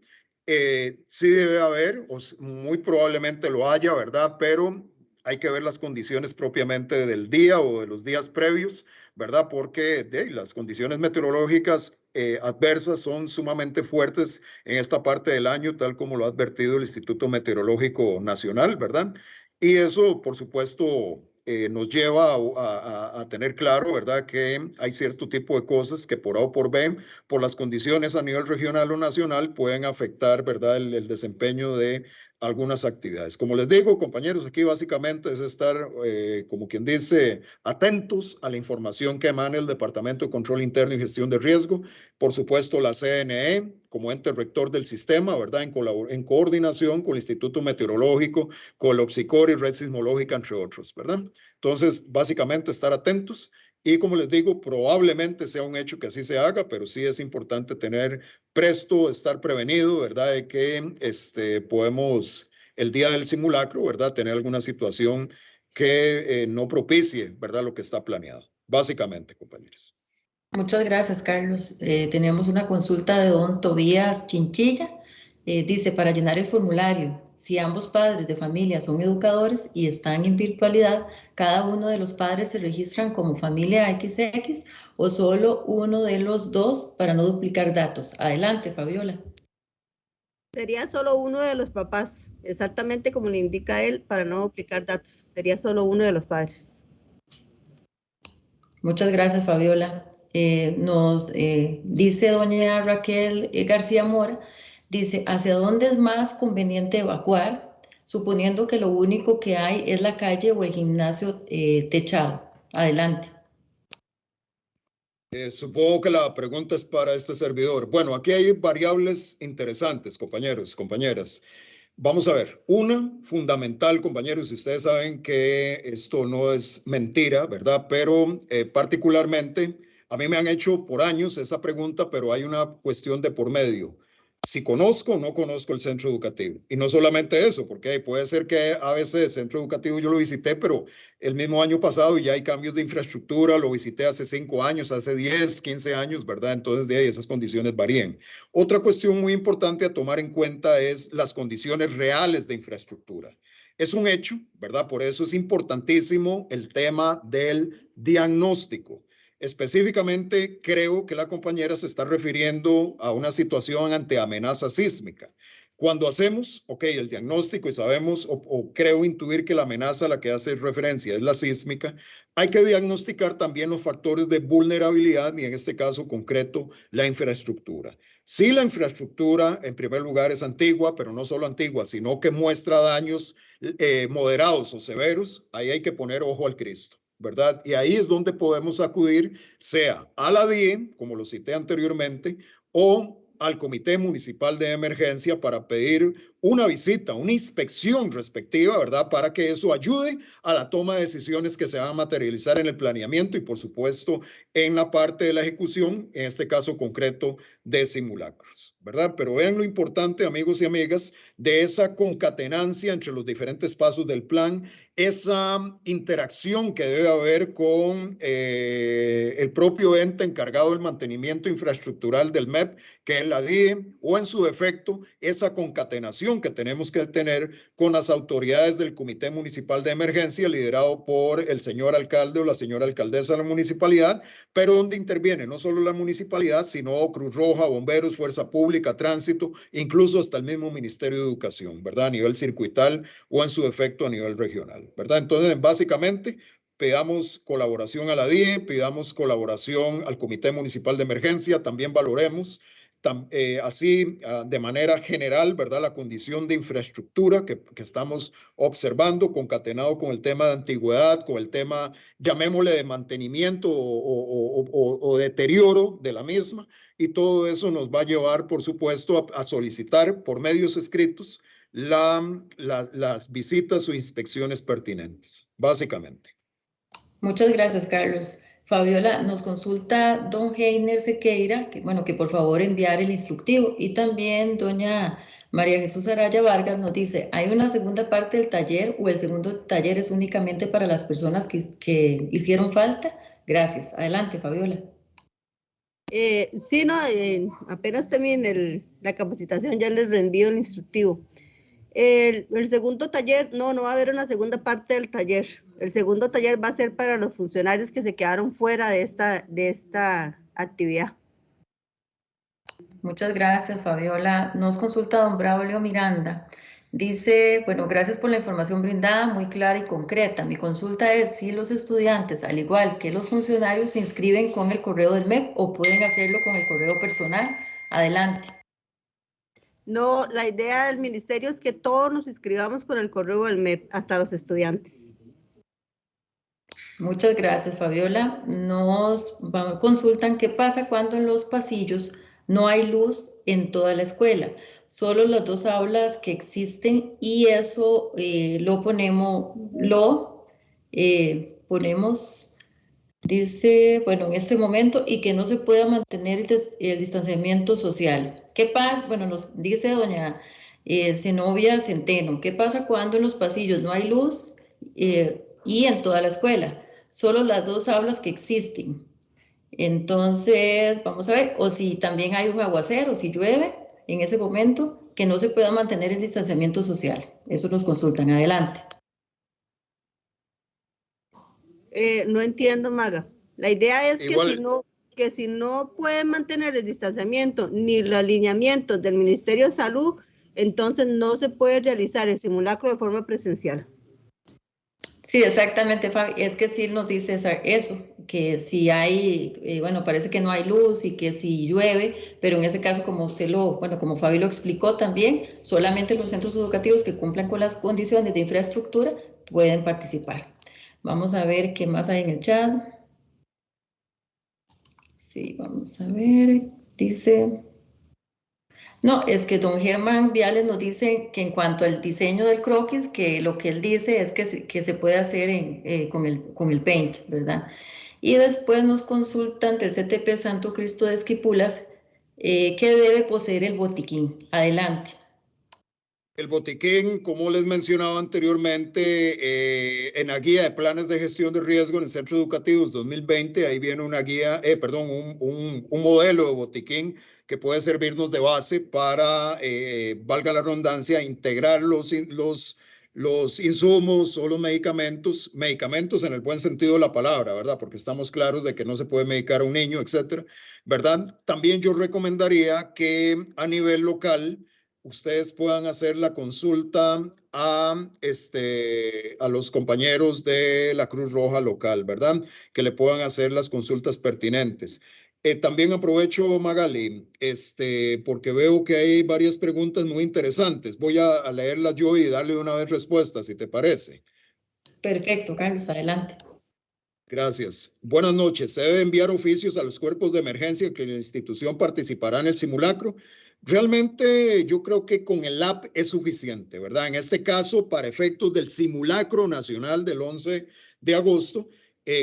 sí debe haber, o muy probablemente lo haya, ¿verdad? Pero hay que ver las condiciones propiamente del día o de los días previos, ¿verdad? Porque las condiciones meteorológicas adversas son sumamente fuertes en esta parte del año, tal como lo ha advertido el Instituto Meteorológico Nacional, ¿verdad? Y eso, por supuesto, nos lleva a tener claro, ¿verdad?, que hay cierto tipo de cosas que por A o por B, por las condiciones a nivel regional o nacional, pueden afectar, ¿verdad?, el desempeño de algunas actividades. Como les digo, compañeros, aquí básicamente es estar, como quien dice, atentos a la información que emana el Departamento de Control Interno y Gestión de Riesgo. Por supuesto, la CNE, como ente rector del sistema, ¿verdad?, en coordinación con el Instituto Meteorológico, con el OPSICOR y Red Sismológica, entre otros, ¿verdad? Entonces, básicamente estar atentos y, como les digo, probablemente sea un hecho que así se haga, pero sí es importante tener presto, estar prevenido, ¿verdad?, de que podemos, el día del simulacro, ¿verdad?, tener alguna situación que no propicie, ¿verdad?, lo que está planeado. Básicamente, compañeros. Muchas gracias, Carlos. Tenemos una consulta de don Tobías Chinchilla. dice, para llenar el formulario, si ambos padres de familia son educadores y están en virtualidad, ¿cada uno de los padres se registran como familia XX o solo uno de los dos para no duplicar datos? Adelante, Fabiola. Sería solo uno de los papás, exactamente como le indica él, para no duplicar datos. Sería solo uno de los padres. Muchas gracias, Fabiola. Nos dice doña Raquel García Mora, dice, ¿hacia dónde es más conveniente evacuar? Suponiendo que lo único que hay es la calle o el gimnasio techado. Adelante. Supongo que la pregunta es para este servidor. Bueno, aquí hay variables interesantes, compañeros, compañeras. Vamos a ver, una fundamental, compañeros, y ustedes saben que esto no es mentira, ¿verdad? Pero particularmente, a mí me han hecho por años esa pregunta, pero hay una cuestión de por medio. Si conozco o no conozco el centro educativo. Y no solamente eso, porque puede ser que a veces el centro educativo yo lo visité, pero el mismo año pasado y ya hay cambios de infraestructura, lo visité hace 5 años, hace 10, 15 años, ¿verdad? Entonces de ahí esas condiciones varían. Otra cuestión muy importante a tomar en cuenta es las condiciones reales de infraestructura. Es un hecho, ¿verdad? Por eso es importantísimo el tema del diagnóstico. Específicamente, creo que la compañera se está refiriendo a una situación ante amenaza sísmica. Cuando hacemos, el diagnóstico y sabemos o creo intuir que la amenaza a la que hace referencia es la sísmica, hay que diagnosticar también los factores de vulnerabilidad y en este caso concreto la infraestructura. Si la infraestructura en primer lugar es antigua, pero no solo antigua, sino que muestra daños moderados o severos, ahí hay que poner ojo al Cristo, ¿verdad? Y ahí es donde podemos acudir, sea a la DIE, como lo cité anteriormente, o al Comité Municipal de Emergencia para pedir una visita, una inspección respectiva, ¿verdad? Para que eso ayude a la toma de decisiones que se van a materializar en el planeamiento y, por supuesto, en la parte de la ejecución, en este caso concreto de simulacros, ¿verdad? Pero vean lo importante, amigos y amigas, de esa concatenancia entre los diferentes pasos del plan, esa interacción que debe haber con el propio ente encargado del mantenimiento infraestructural del MEP, que es la DIE, o en su defecto, esa concatenación que tenemos que tener con las autoridades del Comité Municipal de Emergencia, liderado por el señor alcalde o la señora alcaldesa de la municipalidad, pero donde interviene no solo la municipalidad, sino Cruz Roja, bomberos, fuerza pública, tránsito, incluso hasta el mismo Ministerio de Educación, ¿verdad? A nivel circuital o en su defecto a nivel regional, ¿verdad? Entonces, básicamente, pidamos colaboración a la DIE, pidamos colaboración al Comité Municipal de Emergencia, también valoremos así de manera general, ¿verdad? La condición de infraestructura que estamos observando concatenado con el tema de antigüedad, con el tema, llamémosle, de mantenimiento o deterioro de la misma, y todo eso nos va a llevar, por supuesto, a solicitar por medios escritos las visitas o inspecciones pertinentes, básicamente. Muchas gracias, Carlos. Fabiola, nos consulta don Heiner Sequeira, que por favor enviar el instructivo. Y también doña María Jesús Araya Vargas nos dice, ¿hay una segunda parte del taller o el segundo taller es únicamente para las personas que hicieron falta? Gracias. Adelante, Fabiola. Sí, no, apenas termine la capacitación ya les reenvío el instructivo. El segundo taller, no va a haber una segunda parte del taller. El segundo taller va a ser para los funcionarios que se quedaron fuera de esta actividad. Muchas gracias, Fabiola. Nos consulta don Braulio Miranda. Dice, gracias por la información brindada, muy clara y concreta. Mi consulta es si los estudiantes, al igual que los funcionarios, se inscriben con el correo del MEP o pueden hacerlo con el correo personal. Adelante. No, la idea del ministerio es que todos nos inscribamos con el correo del MEP, hasta los estudiantes. Muchas gracias, Fabiola. Nos consultan qué pasa cuando en los pasillos no hay luz en toda la escuela, solo las 2 aulas que existen y eso lo ponemos, dice, en este momento y que no se pueda mantener el distanciamiento social. ¿Qué pasa? Nos dice doña Zenobia Centeno, ¿qué pasa cuando en los pasillos no hay luz y en toda la escuela? Solo las 2 aulas que existen. Entonces, vamos a ver, o si también hay un aguacero, si llueve en ese momento, que no se pueda mantener el distanciamiento social. Eso nos consultan. Adelante. No entiendo, Maga. La idea es Igual, que si no pueden mantener el distanciamiento ni los alineamientos del Ministerio de Salud, entonces no se puede realizar el simulacro de forma presencial. Sí, exactamente, Fabi. Es que sí nos dice eso, que si hay, bueno, parece que no hay luz y que si llueve, pero en ese caso, como usted como Fabi lo explicó también, solamente los centros educativos que cumplan con las condiciones de infraestructura pueden participar. Vamos a ver qué más hay en el chat. Sí, vamos a ver. Dice... No, es que don Germán Viales nos dice que en cuanto al diseño del croquis, que lo que él dice es que se puede hacer con el Paint, ¿verdad? Y después nos consultan del CTP Santo Cristo de Esquipulas, que debe poseer el botiquín. Adelante. el botiquín, como les mencionaba anteriormente, en la guía de planes de gestión de riesgo en el Centro Educativos 2020, ahí viene una guía, un modelo de botiquín que puede servirnos de base para, valga la redundancia, integrar los insumos o los medicamentos en el buen sentido de la palabra, ¿verdad? Porque estamos claros de que no se puede medicar a un niño, etcétera, ¿verdad? También yo recomendaría que a nivel local ustedes puedan hacer la consulta a los compañeros de la Cruz Roja local, ¿verdad? Que le puedan hacer las consultas pertinentes. También aprovecho, Magali, porque veo que hay varias preguntas muy interesantes. Voy a leerlas yo y darle una vez respuesta, si te parece. Perfecto, Carlos, adelante. Gracias. Buenas noches. ¿Se debe enviar oficios a los cuerpos de emergencia que la institución participará en el simulacro? Realmente yo creo que con el app es suficiente, ¿verdad? En este caso, para efectos del simulacro nacional del 11 de agosto,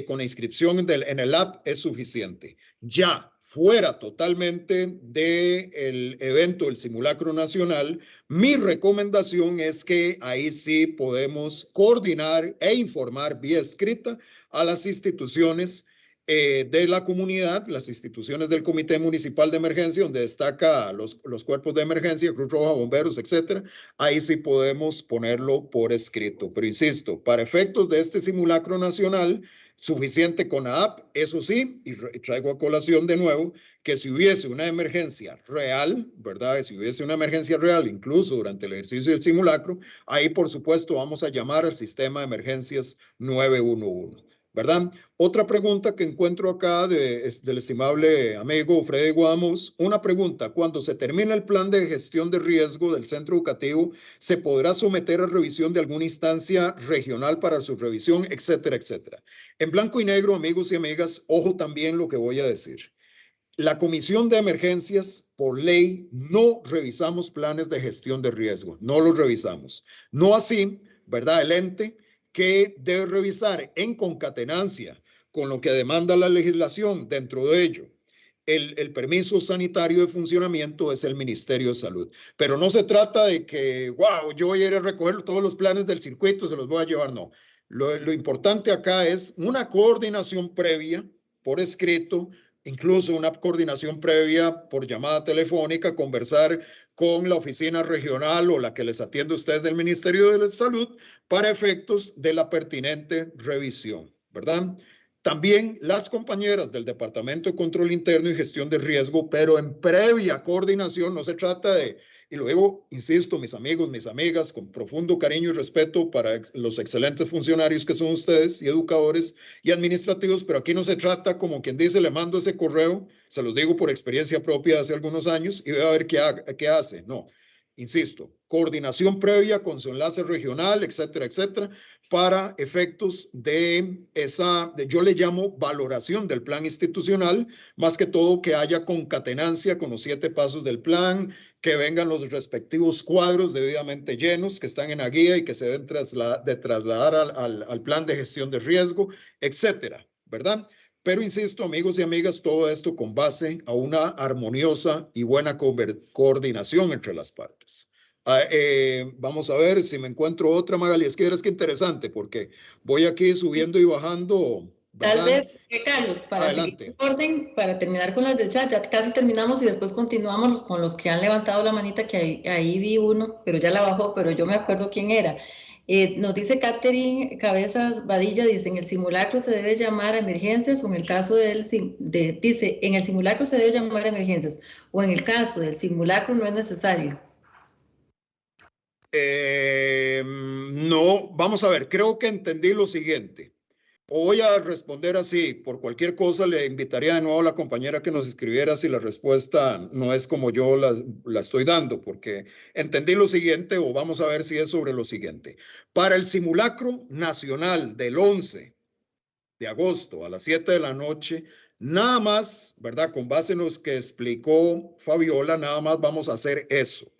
con la inscripción en el app es suficiente. Ya fuera totalmente del evento del simulacro nacional, mi recomendación es que ahí sí podemos coordinar e informar vía escrita a las instituciones de la comunidad, las instituciones del Comité Municipal de Emergencia, donde destaca los cuerpos de emergencia, Cruz Roja, bomberos, etcétera. Ahí sí podemos ponerlo por escrito. Pero insisto, para efectos de este simulacro nacional, suficiente con la app, eso sí, y traigo a colación de nuevo, que si hubiese una emergencia real, ¿verdad? Si hubiese una emergencia real, incluso durante el ejercicio del simulacro, ahí por supuesto vamos a llamar al sistema de emergencias 911. ¿Verdad? Otra pregunta que encuentro acá del estimable amigo Freddy Guamos, una pregunta, cuando se termine el plan de gestión de riesgo del centro educativo, ¿se podrá someter a revisión de alguna instancia regional para su revisión, etcétera, etcétera? En blanco y negro, amigos y amigas, ojo también lo que voy a decir. La Comisión de Emergencias, por ley, no revisamos planes de gestión de riesgo, no los revisamos. No así, ¿verdad? El ente que debe revisar en concatenancia con lo que demanda la legislación, dentro de ello, el permiso sanitario de funcionamiento es el Ministerio de Salud. Pero no se trata de que, wow, yo voy a ir a recoger todos los planes del circuito, se los voy a llevar, no. Lo importante acá es una coordinación previa por escrito, incluso una coordinación previa por llamada telefónica, conversar con la oficina regional o la que les atiende a ustedes del Ministerio de Salud para efectos de la pertinente revisión, ¿verdad? También las compañeras del Departamento de Control Interno y Gestión de Riesgo, pero en previa coordinación, no se trata de, y luego, insisto, mis amigos, mis amigas, con profundo cariño y respeto para los excelentes funcionarios que son ustedes y educadores y administrativos, pero aquí no se trata como quien dice, le mando ese correo, se los digo por experiencia propia de hace algunos años y voy a ver qué hace. No, insisto, coordinación previa con su enlace regional, etcétera, etcétera, para efectos de yo le llamo valoración del plan institucional, más que todo que haya concatenancia con los 7 pasos del plan, que vengan los respectivos cuadros debidamente llenos que están en la guía y que se deben trasladar al plan de gestión de riesgo, etcétera, ¿verdad? Pero insisto, amigos y amigas, todo esto con base a una armoniosa y buena coordinación entre las partes. Vamos a ver si me encuentro otra, Magali. Es que interesante porque voy aquí subiendo y bajando Tal vez, Carlos, para seguir en orden, para terminar con las del chat, ya casi terminamos y después continuamos con los que han levantado la manita, que ahí vi uno, pero ya la bajó, pero yo me acuerdo quién era. Nos dice Catherine Cabezas Badilla, dice, en el simulacro se debe llamar a emergencias, o en el caso dice, en el simulacro se debe llamar a emergencias, o en el caso del simulacro no es necesario. No, vamos a ver, creo que entendí lo siguiente. Voy a responder así, por cualquier cosa le invitaría de nuevo a la compañera que nos escribiera si la respuesta no es como yo la estoy dando, porque entendí lo siguiente, o vamos a ver si es sobre lo siguiente. Para el simulacro nacional del 11 de agosto a las 7 de la noche, nada más, ¿verdad? Con base en los que explicó Fabiola, nada más vamos a hacer eso.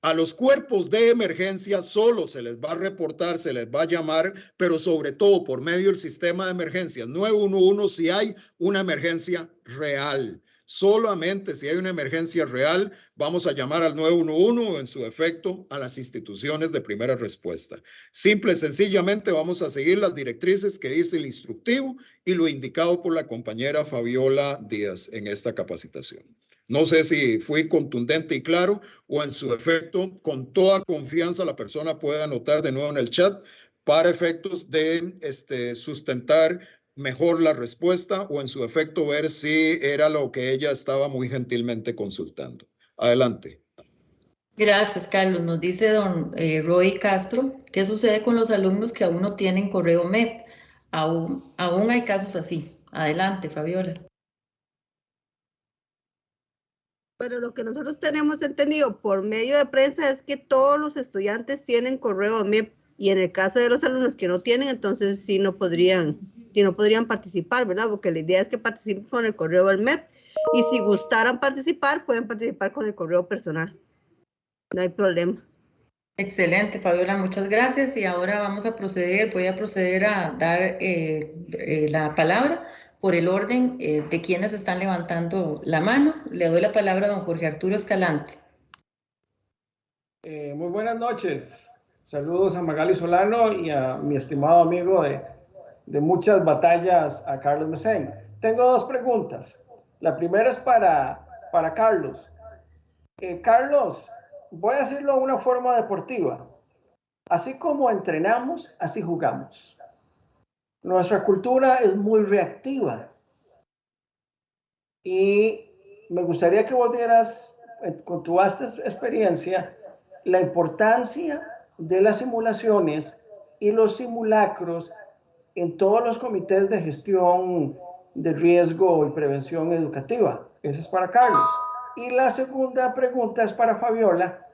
A los cuerpos de emergencia solo se les va a reportar, se les va a llamar, pero sobre todo por medio del sistema de emergencias 911 si hay una emergencia real. Solamente si hay una emergencia real, vamos a llamar al 911 o en su efecto a las instituciones de primera respuesta. Simple y sencillamente vamos a seguir las directrices que dice el instructivo y lo indicado por la compañera Fabiola Díaz en esta capacitación. No sé si fui contundente y claro o en su efecto, con toda confianza, la persona puede anotar de nuevo en el chat para efectos de sustentar mejor la respuesta o en su efecto ver si era lo que ella estaba muy gentilmente consultando. Adelante. Gracias, Carlos. Nos dice don Roy Castro, ¿qué sucede con los alumnos que aún no tienen correo MEP? Aún hay casos así. Adelante, Fabiola. Pero lo que nosotros tenemos entendido por medio de prensa es que todos los estudiantes tienen correo MEP y en el caso de los alumnos que no tienen, entonces sí no podrían participar, ¿verdad? Porque la idea es que participen con el correo del MEP y si gustaran participar, pueden participar con el correo personal. No hay problema. Excelente, Fabiola, muchas gracias. Y ahora voy a proceder a dar la palabra por el orden de quienes están levantando la mano. Le doy la palabra a don Jorge Arturo Escalante. Muy buenas noches. Saludos a Magali Solano y a mi estimado amigo de muchas batallas, a Carlos Mesén. Tengo dos preguntas. La primera es para Carlos. Carlos, voy a decirlo de una forma deportiva. Así como entrenamos, así jugamos. Nuestra cultura es muy reactiva. Y me gustaría que vos dieras, con tu vasta experiencia, la importancia de las simulaciones y los simulacros en todos los comités de gestión de riesgo y prevención educativa. Ese es para Carlos. Y la segunda pregunta es para Fabiola.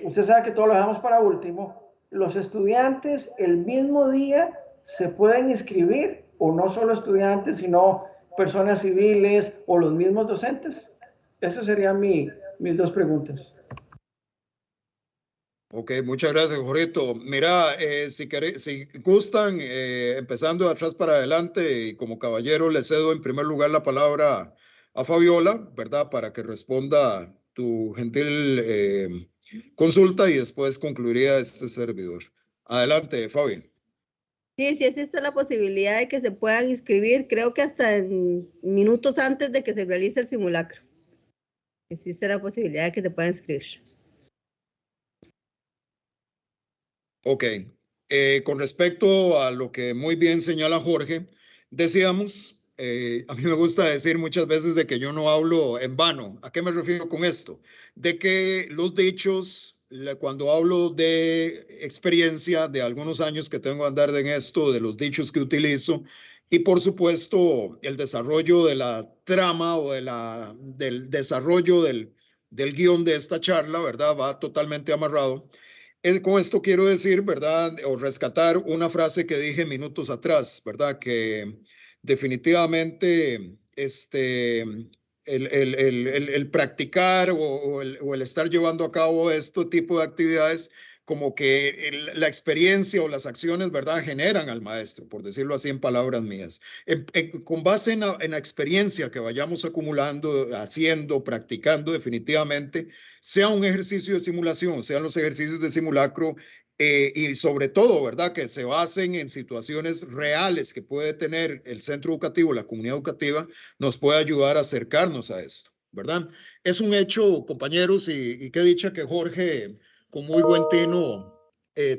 Usted sabe que todo lo dejamos para último. ¿Los estudiantes el mismo día se pueden inscribir, o no solo estudiantes, sino personas civiles o los mismos docentes? Esas serían mis dos preguntas. Ok, muchas gracias, Jorito. Mira, si gustan, empezando de atrás para adelante, y como caballero le cedo en primer lugar la palabra a Fabiola, ¿verdad? Para que responda tu gentil consulta y después concluiría este servidor. Adelante, Fabi. Sí, sí existe la posibilidad de que se puedan inscribir, creo que hasta en minutos antes de que se realice el simulacro. Existe la posibilidad de que se puedan inscribir. Ok, con respecto a lo que muy bien señala Jorge, decíamos, a mí me gusta decir muchas veces de que yo no hablo en vano. ¿A qué me refiero con esto? De que los dichos, cuando hablo de experiencia de algunos años que tengo de andar en esto, de los dichos que utilizo, y por supuesto el desarrollo de la trama o del desarrollo del guión de esta charla, ¿verdad? Va totalmente amarrado. Con esto quiero decir, ¿verdad? O rescatar una frase que dije minutos atrás, ¿verdad? Que definitivamente el practicar o el estar llevando a cabo este tipo de actividades, como que la experiencia o las acciones, ¿verdad? Generan al maestro, por decirlo así en palabras mías. Con base en la experiencia que vayamos acumulando, haciendo, practicando, definitivamente, sea un ejercicio de simulación, sean los ejercicios de simulacro, y sobre todo, ¿verdad?, que se basen en situaciones reales que puede tener el centro educativo, la comunidad educativa, nos puede ayudar a acercarnos a esto, ¿verdad? Es un hecho, compañeros, y qué dicha que Jorge, con muy buen tino,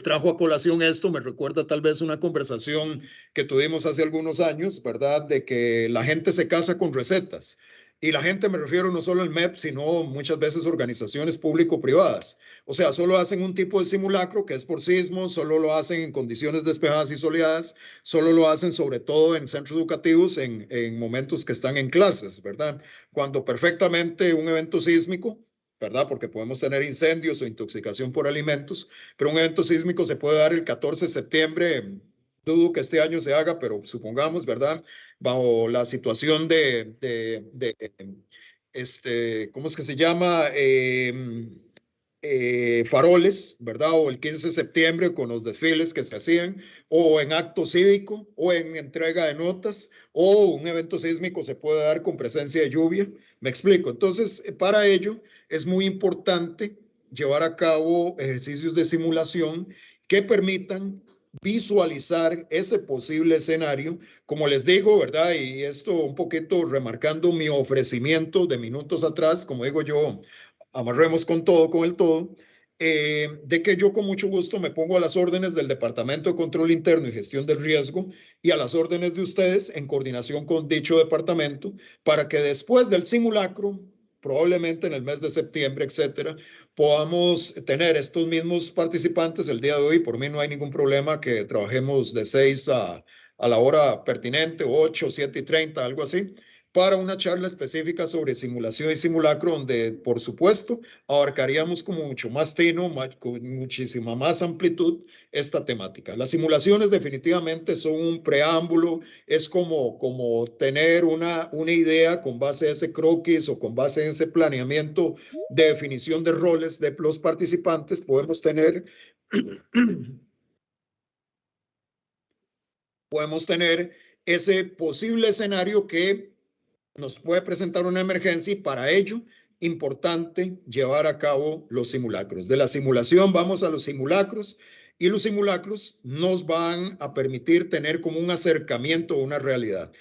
trajo a colación esto. Me recuerda tal vez una conversación que tuvimos hace algunos años, ¿verdad?, de que la gente se casa con recetas. Y la gente, me refiero no solo al MEP, sino muchas veces organizaciones público-privadas. O sea, solo hacen un tipo de simulacro que es por sismos, solo lo hacen en condiciones despejadas y soleadas, solo lo hacen sobre todo en centros educativos en momentos que están en clases, ¿verdad? Cuando perfectamente un evento sísmico, ¿verdad? Porque podemos tener incendios o intoxicación por alimentos, pero un evento sísmico se puede dar el 14 de septiembre, dudo que este año se haga, pero supongamos, ¿verdad?, bajo la situación ¿cómo es que se llama? Faroles, ¿verdad? O el 15 de septiembre con los desfiles que se hacían, o en acto cívico, o en entrega de notas, o un evento sísmico se puede dar con presencia de lluvia. Me explico. Entonces, para ello es muy importante llevar a cabo ejercicios de simulación que permitan visualizar ese posible escenario, como les digo, ¿verdad? Y esto un poquito remarcando mi ofrecimiento de minutos atrás, como digo yo, amarremos con todo, con el todo, de que yo con mucho gusto me pongo a las órdenes del Departamento de Control Interno y Gestión del Riesgo y a las órdenes de ustedes en coordinación con dicho departamento para que después del simulacro, probablemente en el mes de septiembre, etcétera, podamos tener estos mismos participantes el día de hoy. Por mí no hay ningún problema que trabajemos de 6 a la hora pertinente, 8, 7:30, algo así, para una charla específica sobre simulación y simulacro, donde, por supuesto, abarcaríamos como mucho más tino, con muchísima más amplitud esta temática. Las simulaciones definitivamente son un preámbulo, es como tener una idea con base a ese croquis o con base en ese planeamiento de definición de roles de los participantes. Podemos tener ese posible escenario que nos puede presentar una emergencia, y para ello importante llevar a cabo los simulacros. De la simulación vamos a los simulacros, y los simulacros nos van a permitir tener como un acercamiento a una realidad.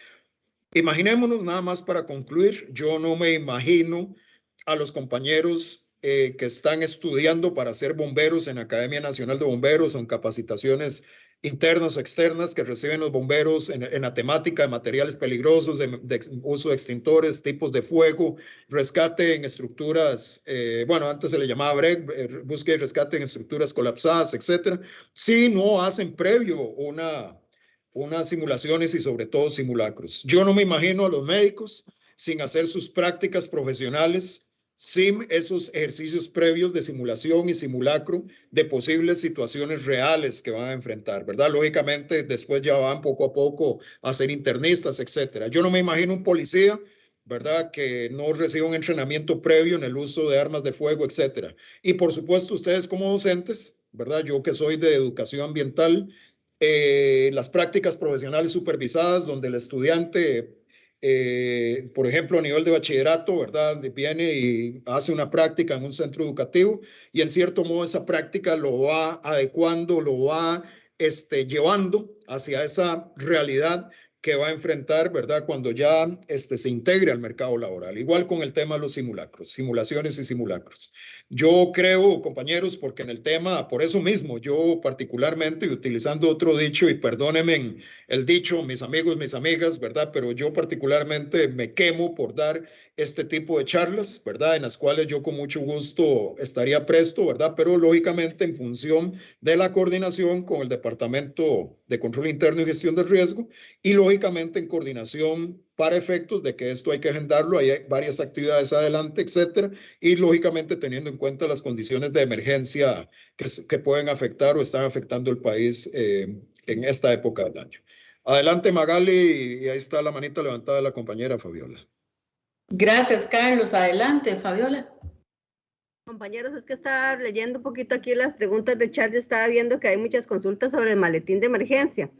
Imaginémonos, nada más para concluir, yo no me imagino a los compañeros que están estudiando para ser bomberos en Academia Nacional de Bomberos o en capacitaciones internas o externas que reciben los bomberos en la temática de materiales peligrosos, de uso de extintores, tipos de fuego, rescate en estructuras, bueno, antes se le llamaba BREC, búsqueda y rescate en estructuras colapsadas, etcétera, si no hacen previo unas simulaciones y sobre todo simulacros. Yo no me imagino a los médicos sin hacer sus prácticas profesionales, sin esos ejercicios previos de simulación y simulacro de posibles situaciones reales que van a enfrentar, ¿verdad? Lógicamente, después ya van poco a poco a ser internistas, etcétera. Yo no me imagino un policía, ¿verdad?, que no reciba un entrenamiento previo en el uso de armas de fuego, etcétera. Y por supuesto, ustedes como docentes, ¿verdad?, yo que soy de educación ambiental, las prácticas profesionales supervisadas, donde el estudiante, por ejemplo, a nivel de bachillerato, ¿verdad?, viene y hace una práctica en un centro educativo, y en cierto modo esa práctica lo va adecuando, lo va llevando hacia esa realidad que va a enfrentar, ¿verdad?, cuando ya se integre al mercado laboral. Igual con el tema de los simulacros, simulaciones y simulacros. Yo creo, compañeros, porque en el tema, por eso mismo, yo particularmente, utilizando otro dicho, y perdónenme el dicho, mis amigos, mis amigas, ¿verdad?, pero yo particularmente me quemo por dar este tipo de charlas, ¿verdad?, en las cuales yo con mucho gusto estaría presto, ¿verdad?, pero lógicamente en función de la coordinación con el Departamento de Control Interno y Gestión del Riesgo, y lógicamente en coordinación para efectos de que esto hay que agendarlo, hay varias actividades adelante, etcétera, y lógicamente teniendo en cuenta las condiciones de emergencia que pueden afectar o están afectando el país en esta época del año. Adelante, Magali, y ahí está la manita levantada de la compañera Fabiola. Gracias, Carlos. Adelante, Fabiola. Compañeros, es que estaba leyendo un poquito aquí las preguntas de chat y estaba viendo que hay muchas consultas sobre el maletín de emergencia.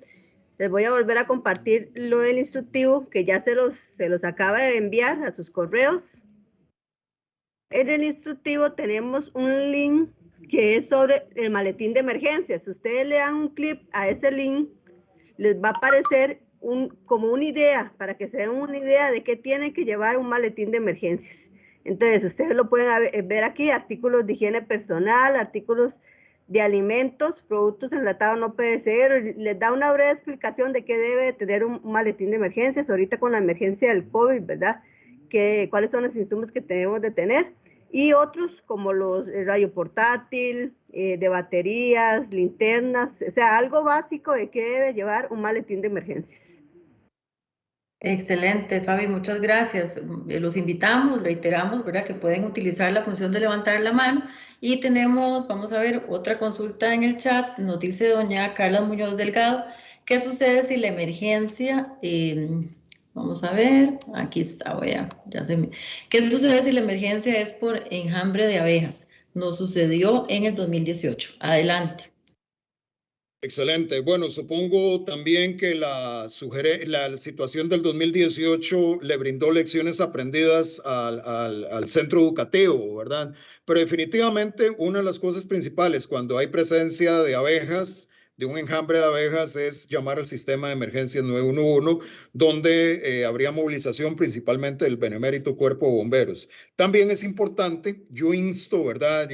Les voy a volver a compartir lo del instructivo que ya se los acaba de enviar a sus correos. En el instructivo tenemos un link que es sobre el maletín de emergencia. Si ustedes le dan un clic a ese link, les va a aparecer como una idea, para que se den una idea de qué tienen que llevar un maletín de emergencias. Entonces, ustedes lo pueden ver aquí, artículos de higiene personal, artículos de alimentos, productos enlatados no perecederos. Les da una breve explicación de qué debe tener un maletín de emergencias ahorita con la emergencia del COVID, ¿verdad? Cuáles son los insumos que tenemos de tener. Y otros como el radio portátil, de baterías, linternas, o sea, algo básico de qué debe llevar un maletín de emergencias. Excelente, Fabi, muchas gracias. Los invitamos, reiteramos, ¿verdad?, que pueden utilizar la función de levantar la mano. Y tenemos, vamos a ver, otra consulta en el chat. Nos dice doña Carla Muñoz Delgado, ¿qué sucede si la emergencia... vamos a ver, aquí está, ¿qué sucede si la emergencia es por enjambre de abejas? Nos sucedió en el 2018. Adelante. Excelente. Bueno, supongo también que la situación del 2018 le brindó lecciones aprendidas al centro educativo, ¿verdad? Pero definitivamente una de las cosas principales cuando hay presencia de abejas, de un enjambre de abejas, es llamar al sistema de emergencias 911, donde habría movilización principalmente del benemérito Cuerpo de Bomberos. También es importante, yo insto, ¿verdad?,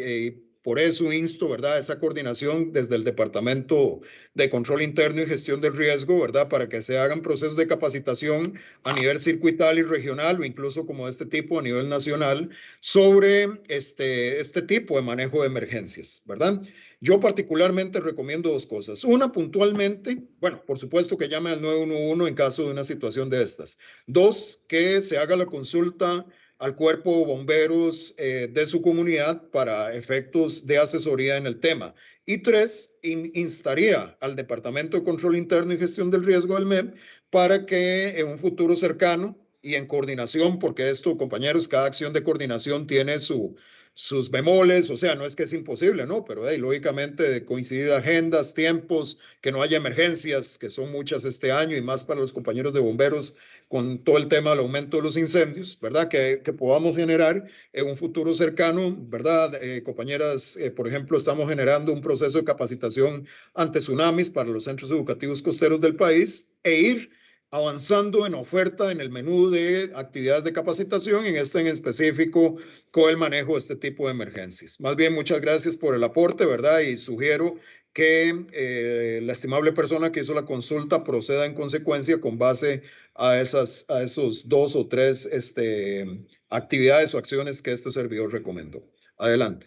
por eso insto, ¿verdad?, esa coordinación desde el Departamento de Control Interno y Gestión del Riesgo, ¿verdad?, para que se hagan procesos de capacitación a nivel circuital y regional o incluso como este tipo a nivel nacional sobre este tipo de manejo de emergencias, ¿verdad? Yo particularmente recomiendo dos cosas. Una, puntualmente, bueno, por supuesto que llame al 911 en caso de una situación de estas. Dos, que se haga la consulta al cuerpo de bomberos de su comunidad para efectos de asesoría en el tema. Y tres, instaría al Departamento de Control Interno y Gestión del Riesgo del MEP para que en un futuro cercano y en coordinación, porque esto, compañeros, cada acción de coordinación tiene sus bemoles, o sea, no es que es imposible, ¿no? Pero lógicamente de coincidir agendas, tiempos, que no haya emergencias, que son muchas este año y más para los compañeros de bomberos con todo el tema del aumento de los incendios, ¿verdad? Que podamos generar en un futuro cercano, ¿verdad? Compañeras, por ejemplo, estamos generando un proceso de capacitación ante tsunamis para los centros educativos costeros del país e ir avanzando en oferta en el menú de actividades de capacitación, en específico con el manejo de este tipo de emergencias. Más bien, muchas gracias por el aporte, ¿verdad? Y sugiero que la estimable persona que hizo la consulta proceda en consecuencia con base a esos dos o tres actividades o acciones que este servidor recomendó. Adelante.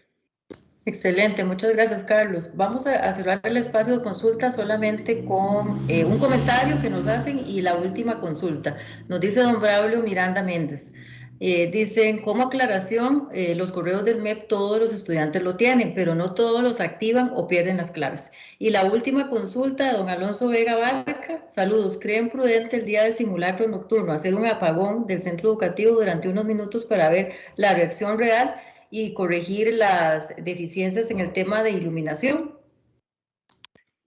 Excelente, muchas gracias, Carlos. Vamos a cerrar el espacio de consulta solamente con un comentario que nos hacen y la última consulta. Nos dice don Braulio Miranda Méndez. Dicen, como aclaración, los correos del MEP todos los estudiantes lo tienen, pero no todos los activan o pierden las claves. Y la última consulta de don Alonso Vega Barca. Saludos, ¿creen prudente el día del simulacro nocturno hacer un apagón del centro educativo durante unos minutos para ver la reacción real y corregir las deficiencias en el tema de iluminación?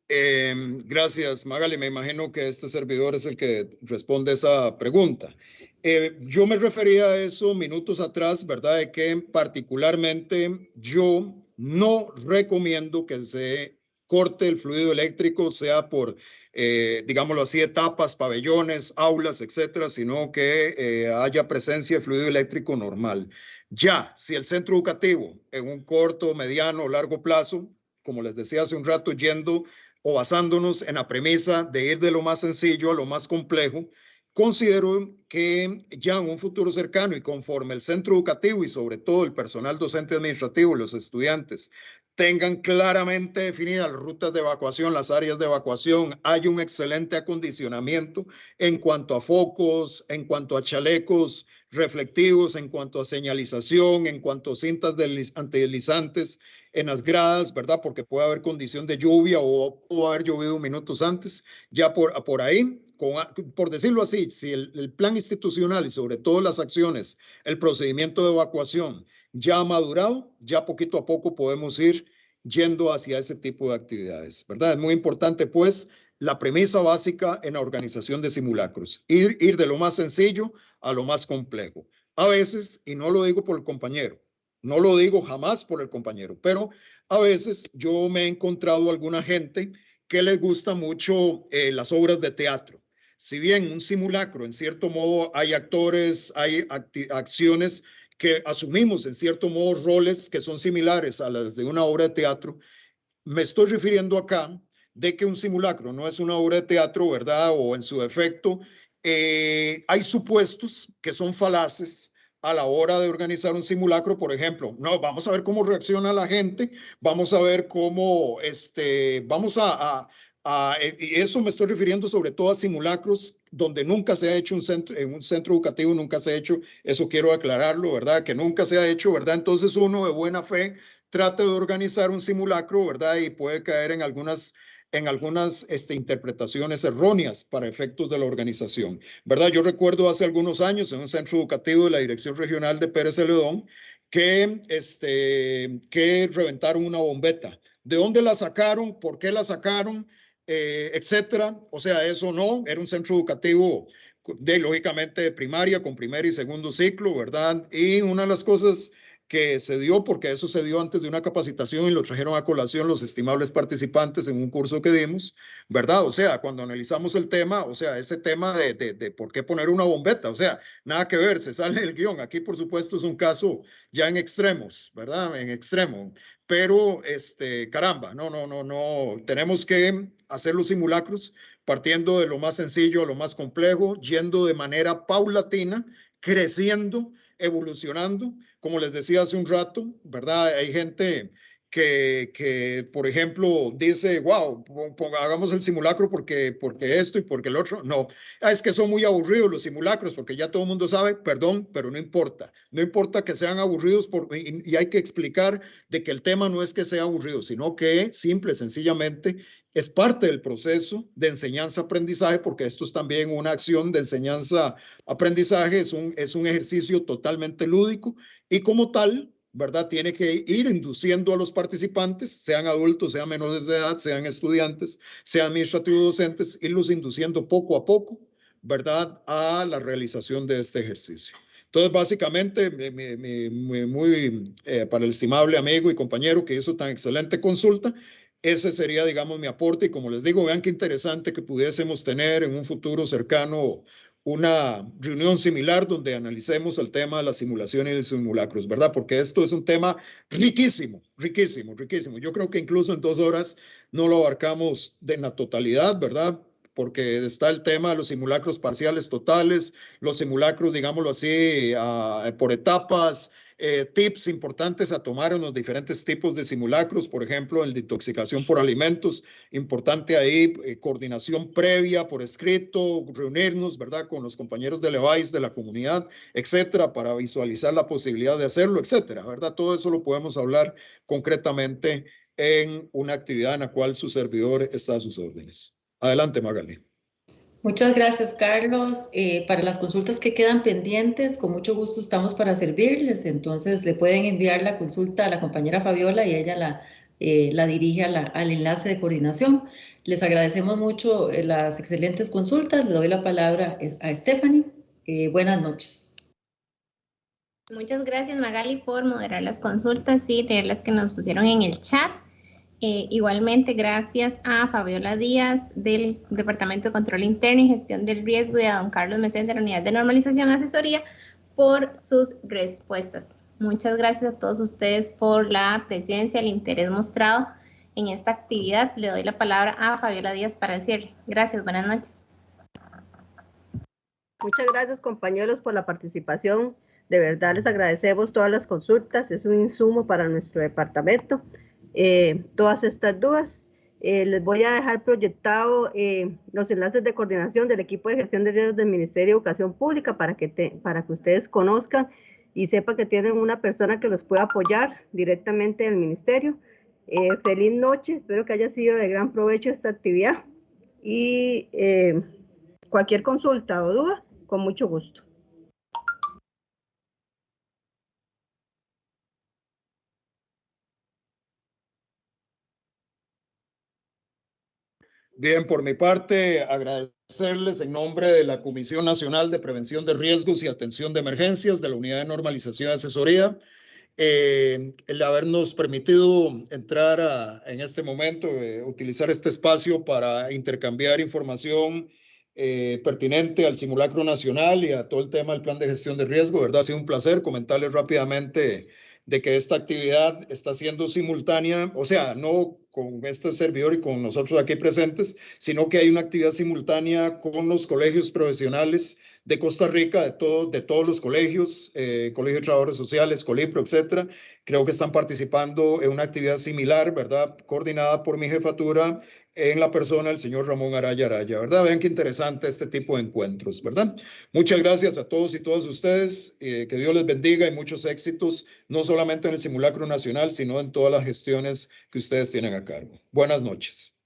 Gracias, Magali. Me imagino que este servidor es el que responde esa pregunta. Yo me refería a eso minutos atrás, ¿verdad? De que particularmente yo no recomiendo que se corte el fluido eléctrico, sea por, digámoslo así, etapas, pabellones, aulas, etcétera, sino que haya presencia de fluido eléctrico normal. Ya, si el centro educativo en un corto, mediano o largo plazo, como les decía hace un rato, yendo o basándonos en la premisa de ir de lo más sencillo a lo más complejo, considero que ya en un futuro cercano y conforme el centro educativo y sobre todo el personal docente administrativo y los estudiantes tengan claramente definidas las rutas de evacuación, las áreas de evacuación, hay un excelente acondicionamiento en cuanto a focos, en cuanto a chalecos reflectivos, en cuanto a señalización, en cuanto a cintas antideslizantes en las gradas, ¿verdad? Porque puede haber condición de lluvia o pudo haber llovido minutos antes. Ya por ahí, por decirlo así, si el plan institucional y sobre todo las acciones, el procedimiento de evacuación ya ha madurado, ya poquito a poco podemos ir yendo hacia ese tipo de actividades, ¿verdad? Es muy importante, pues, la premisa básica en la organización de simulacros, ir de lo más sencillo a lo más complejo. A veces, y no lo digo por el compañero, No lo digo jamás por el compañero, pero a veces yo me he encontrado alguna gente que les gusta mucho las obras de teatro. Si bien un simulacro, en cierto modo, hay actores, hay acciones que asumimos en cierto modo roles que son similares a las de una obra de teatro, me estoy refiriendo acá de que un simulacro no es una obra de teatro, ¿verdad? O en su defecto, hay supuestos que son falaces a la hora de organizar un simulacro. Por ejemplo, no, vamos a ver cómo reacciona la gente, vamos a ver cómo, y eso me estoy refiriendo sobre todo a simulacros donde nunca se ha hecho en un centro educativo, nunca se ha hecho, eso quiero aclararlo, ¿verdad? Que nunca se ha hecho, ¿verdad? Entonces uno de buena fe trata de organizar un simulacro, ¿verdad? Y puede caer en algunas interpretaciones erróneas para efectos de la organización, ¿verdad? Yo recuerdo hace algunos años en un centro educativo de la Dirección Regional de Pérez Celedón que reventaron una bombeta. ¿De dónde la sacaron? ¿Por qué la sacaron? Etcétera. O sea, eso no, era un centro educativo lógicamente de primaria con primer y segundo ciclo, ¿verdad? Y una de las cosas que se dio, porque eso se dio antes de una capacitación y lo trajeron a colación los estimables participantes en un curso que dimos, ¿verdad? O sea, cuando analizamos el tema, o sea, ese tema de por qué poner una bombeta, o sea, nada que ver, se sale del guión. Aquí, por supuesto, es un caso ya en extremos, ¿verdad? En extremo. Pero, caramba, no, tenemos que hacer los simulacros partiendo de lo más sencillo a lo más complejo, yendo de manera paulatina, creciendo, evolucionando. Como les decía hace un rato, ¿verdad? Hay gente que por ejemplo, dice, wow, hagamos el simulacro porque esto y porque el otro. No, es que son muy aburridos los simulacros porque ya todo el mundo sabe, perdón, pero no importa. No importa que sean aburridos y hay que explicar de que el tema no es que sea aburrido, sino que simple, sencillamente, es parte del proceso de enseñanza-aprendizaje, porque esto es también una acción de enseñanza-aprendizaje, es un ejercicio totalmente lúdico y como tal, ¿verdad? Tiene que ir induciendo a los participantes, sean adultos, sean menores de edad, sean estudiantes, sean administrativos docentes, irlos induciendo poco a poco, ¿verdad? A la realización de este ejercicio. Entonces, básicamente, para el estimable amigo y compañero que hizo tan excelente consulta, ese sería, digamos, mi aporte. Y como les digo, vean qué interesante que pudiésemos tener en un futuro cercano una reunión similar donde analicemos el tema de las simulaciones y los simulacros, ¿verdad? Porque esto es un tema riquísimo, riquísimo, riquísimo. Yo creo que incluso en 2 horas no lo abarcamos de la totalidad, ¿verdad? Porque está el tema de los simulacros parciales totales, los simulacros, digámoslo así, por etapas, tips importantes a tomar en los diferentes tipos de simulacros, por ejemplo, el de intoxicación por alimentos, importante ahí, coordinación previa por escrito, reunirnos, ¿verdad?, con los compañeros de Levice, de la comunidad, etcétera, para visualizar la posibilidad de hacerlo, etcétera, ¿verdad? Todo eso lo podemos hablar concretamente en una actividad en la cual su servidor está a sus órdenes. Adelante, Magali. Muchas gracias, Carlos. Para las consultas que quedan pendientes, con mucho gusto estamos para servirles. Entonces, le pueden enviar la consulta a la compañera Fabiola y ella la dirige al enlace de coordinación. Les agradecemos mucho las excelentes consultas. Le doy la palabra a Stephanie. Buenas noches. Muchas gracias, Magali, por moderar las consultas y leer las que nos pusieron en el chat. Igualmente, gracias a Fabiola Díaz del Departamento de Control Interno y Gestión del Riesgo y a don Carlos Mesén de la Unidad de Normalización y Asesoría por sus respuestas. Muchas gracias a todos ustedes por la presencia, el interés mostrado en esta actividad. Le doy la palabra a Fabiola Díaz para el cierre. Gracias, buenas noches. Muchas gracias, compañeros, por la participación. De verdad les agradecemos todas las consultas, es un insumo para nuestro departamento. Todas estas dudas. Les voy a dejar proyectado los enlaces de coordinación del equipo de gestión de riesgos del Ministerio de Educación Pública para que ustedes conozcan y sepan que tienen una persona que los pueda apoyar directamente del ministerio. Feliz noche, espero que haya sido de gran provecho esta actividad y cualquier consulta o duda, con mucho gusto. Bien, por mi parte, agradecerles en nombre de la Comisión Nacional de Prevención de Riesgos y Atención de Emergencias de la Unidad de Normalización y Asesoría el habernos permitido entrar en este momento, utilizar este espacio para intercambiar información pertinente al simulacro nacional y a todo el tema del plan de gestión de riesgo, ¿verdad? Ha sido un placer comentarles rápidamente de que esta actividad está siendo simultánea, o sea, no con este servidor y con nosotros aquí presentes, sino que hay una actividad simultánea con los colegios profesionales de Costa Rica, de todos los colegios, Colegio de Trabajadores Sociales, Colipro, etcétera. Creo que están participando en una actividad similar, ¿verdad? Coordinada por mi jefatura en la persona del señor Ramón Araya, ¿verdad? Vean qué interesante este tipo de encuentros, ¿verdad? Muchas gracias a todos y todas ustedes, que Dios les bendiga y muchos éxitos, no solamente en el simulacro nacional, sino en todas las gestiones que ustedes tienen a cargo. Buenas noches.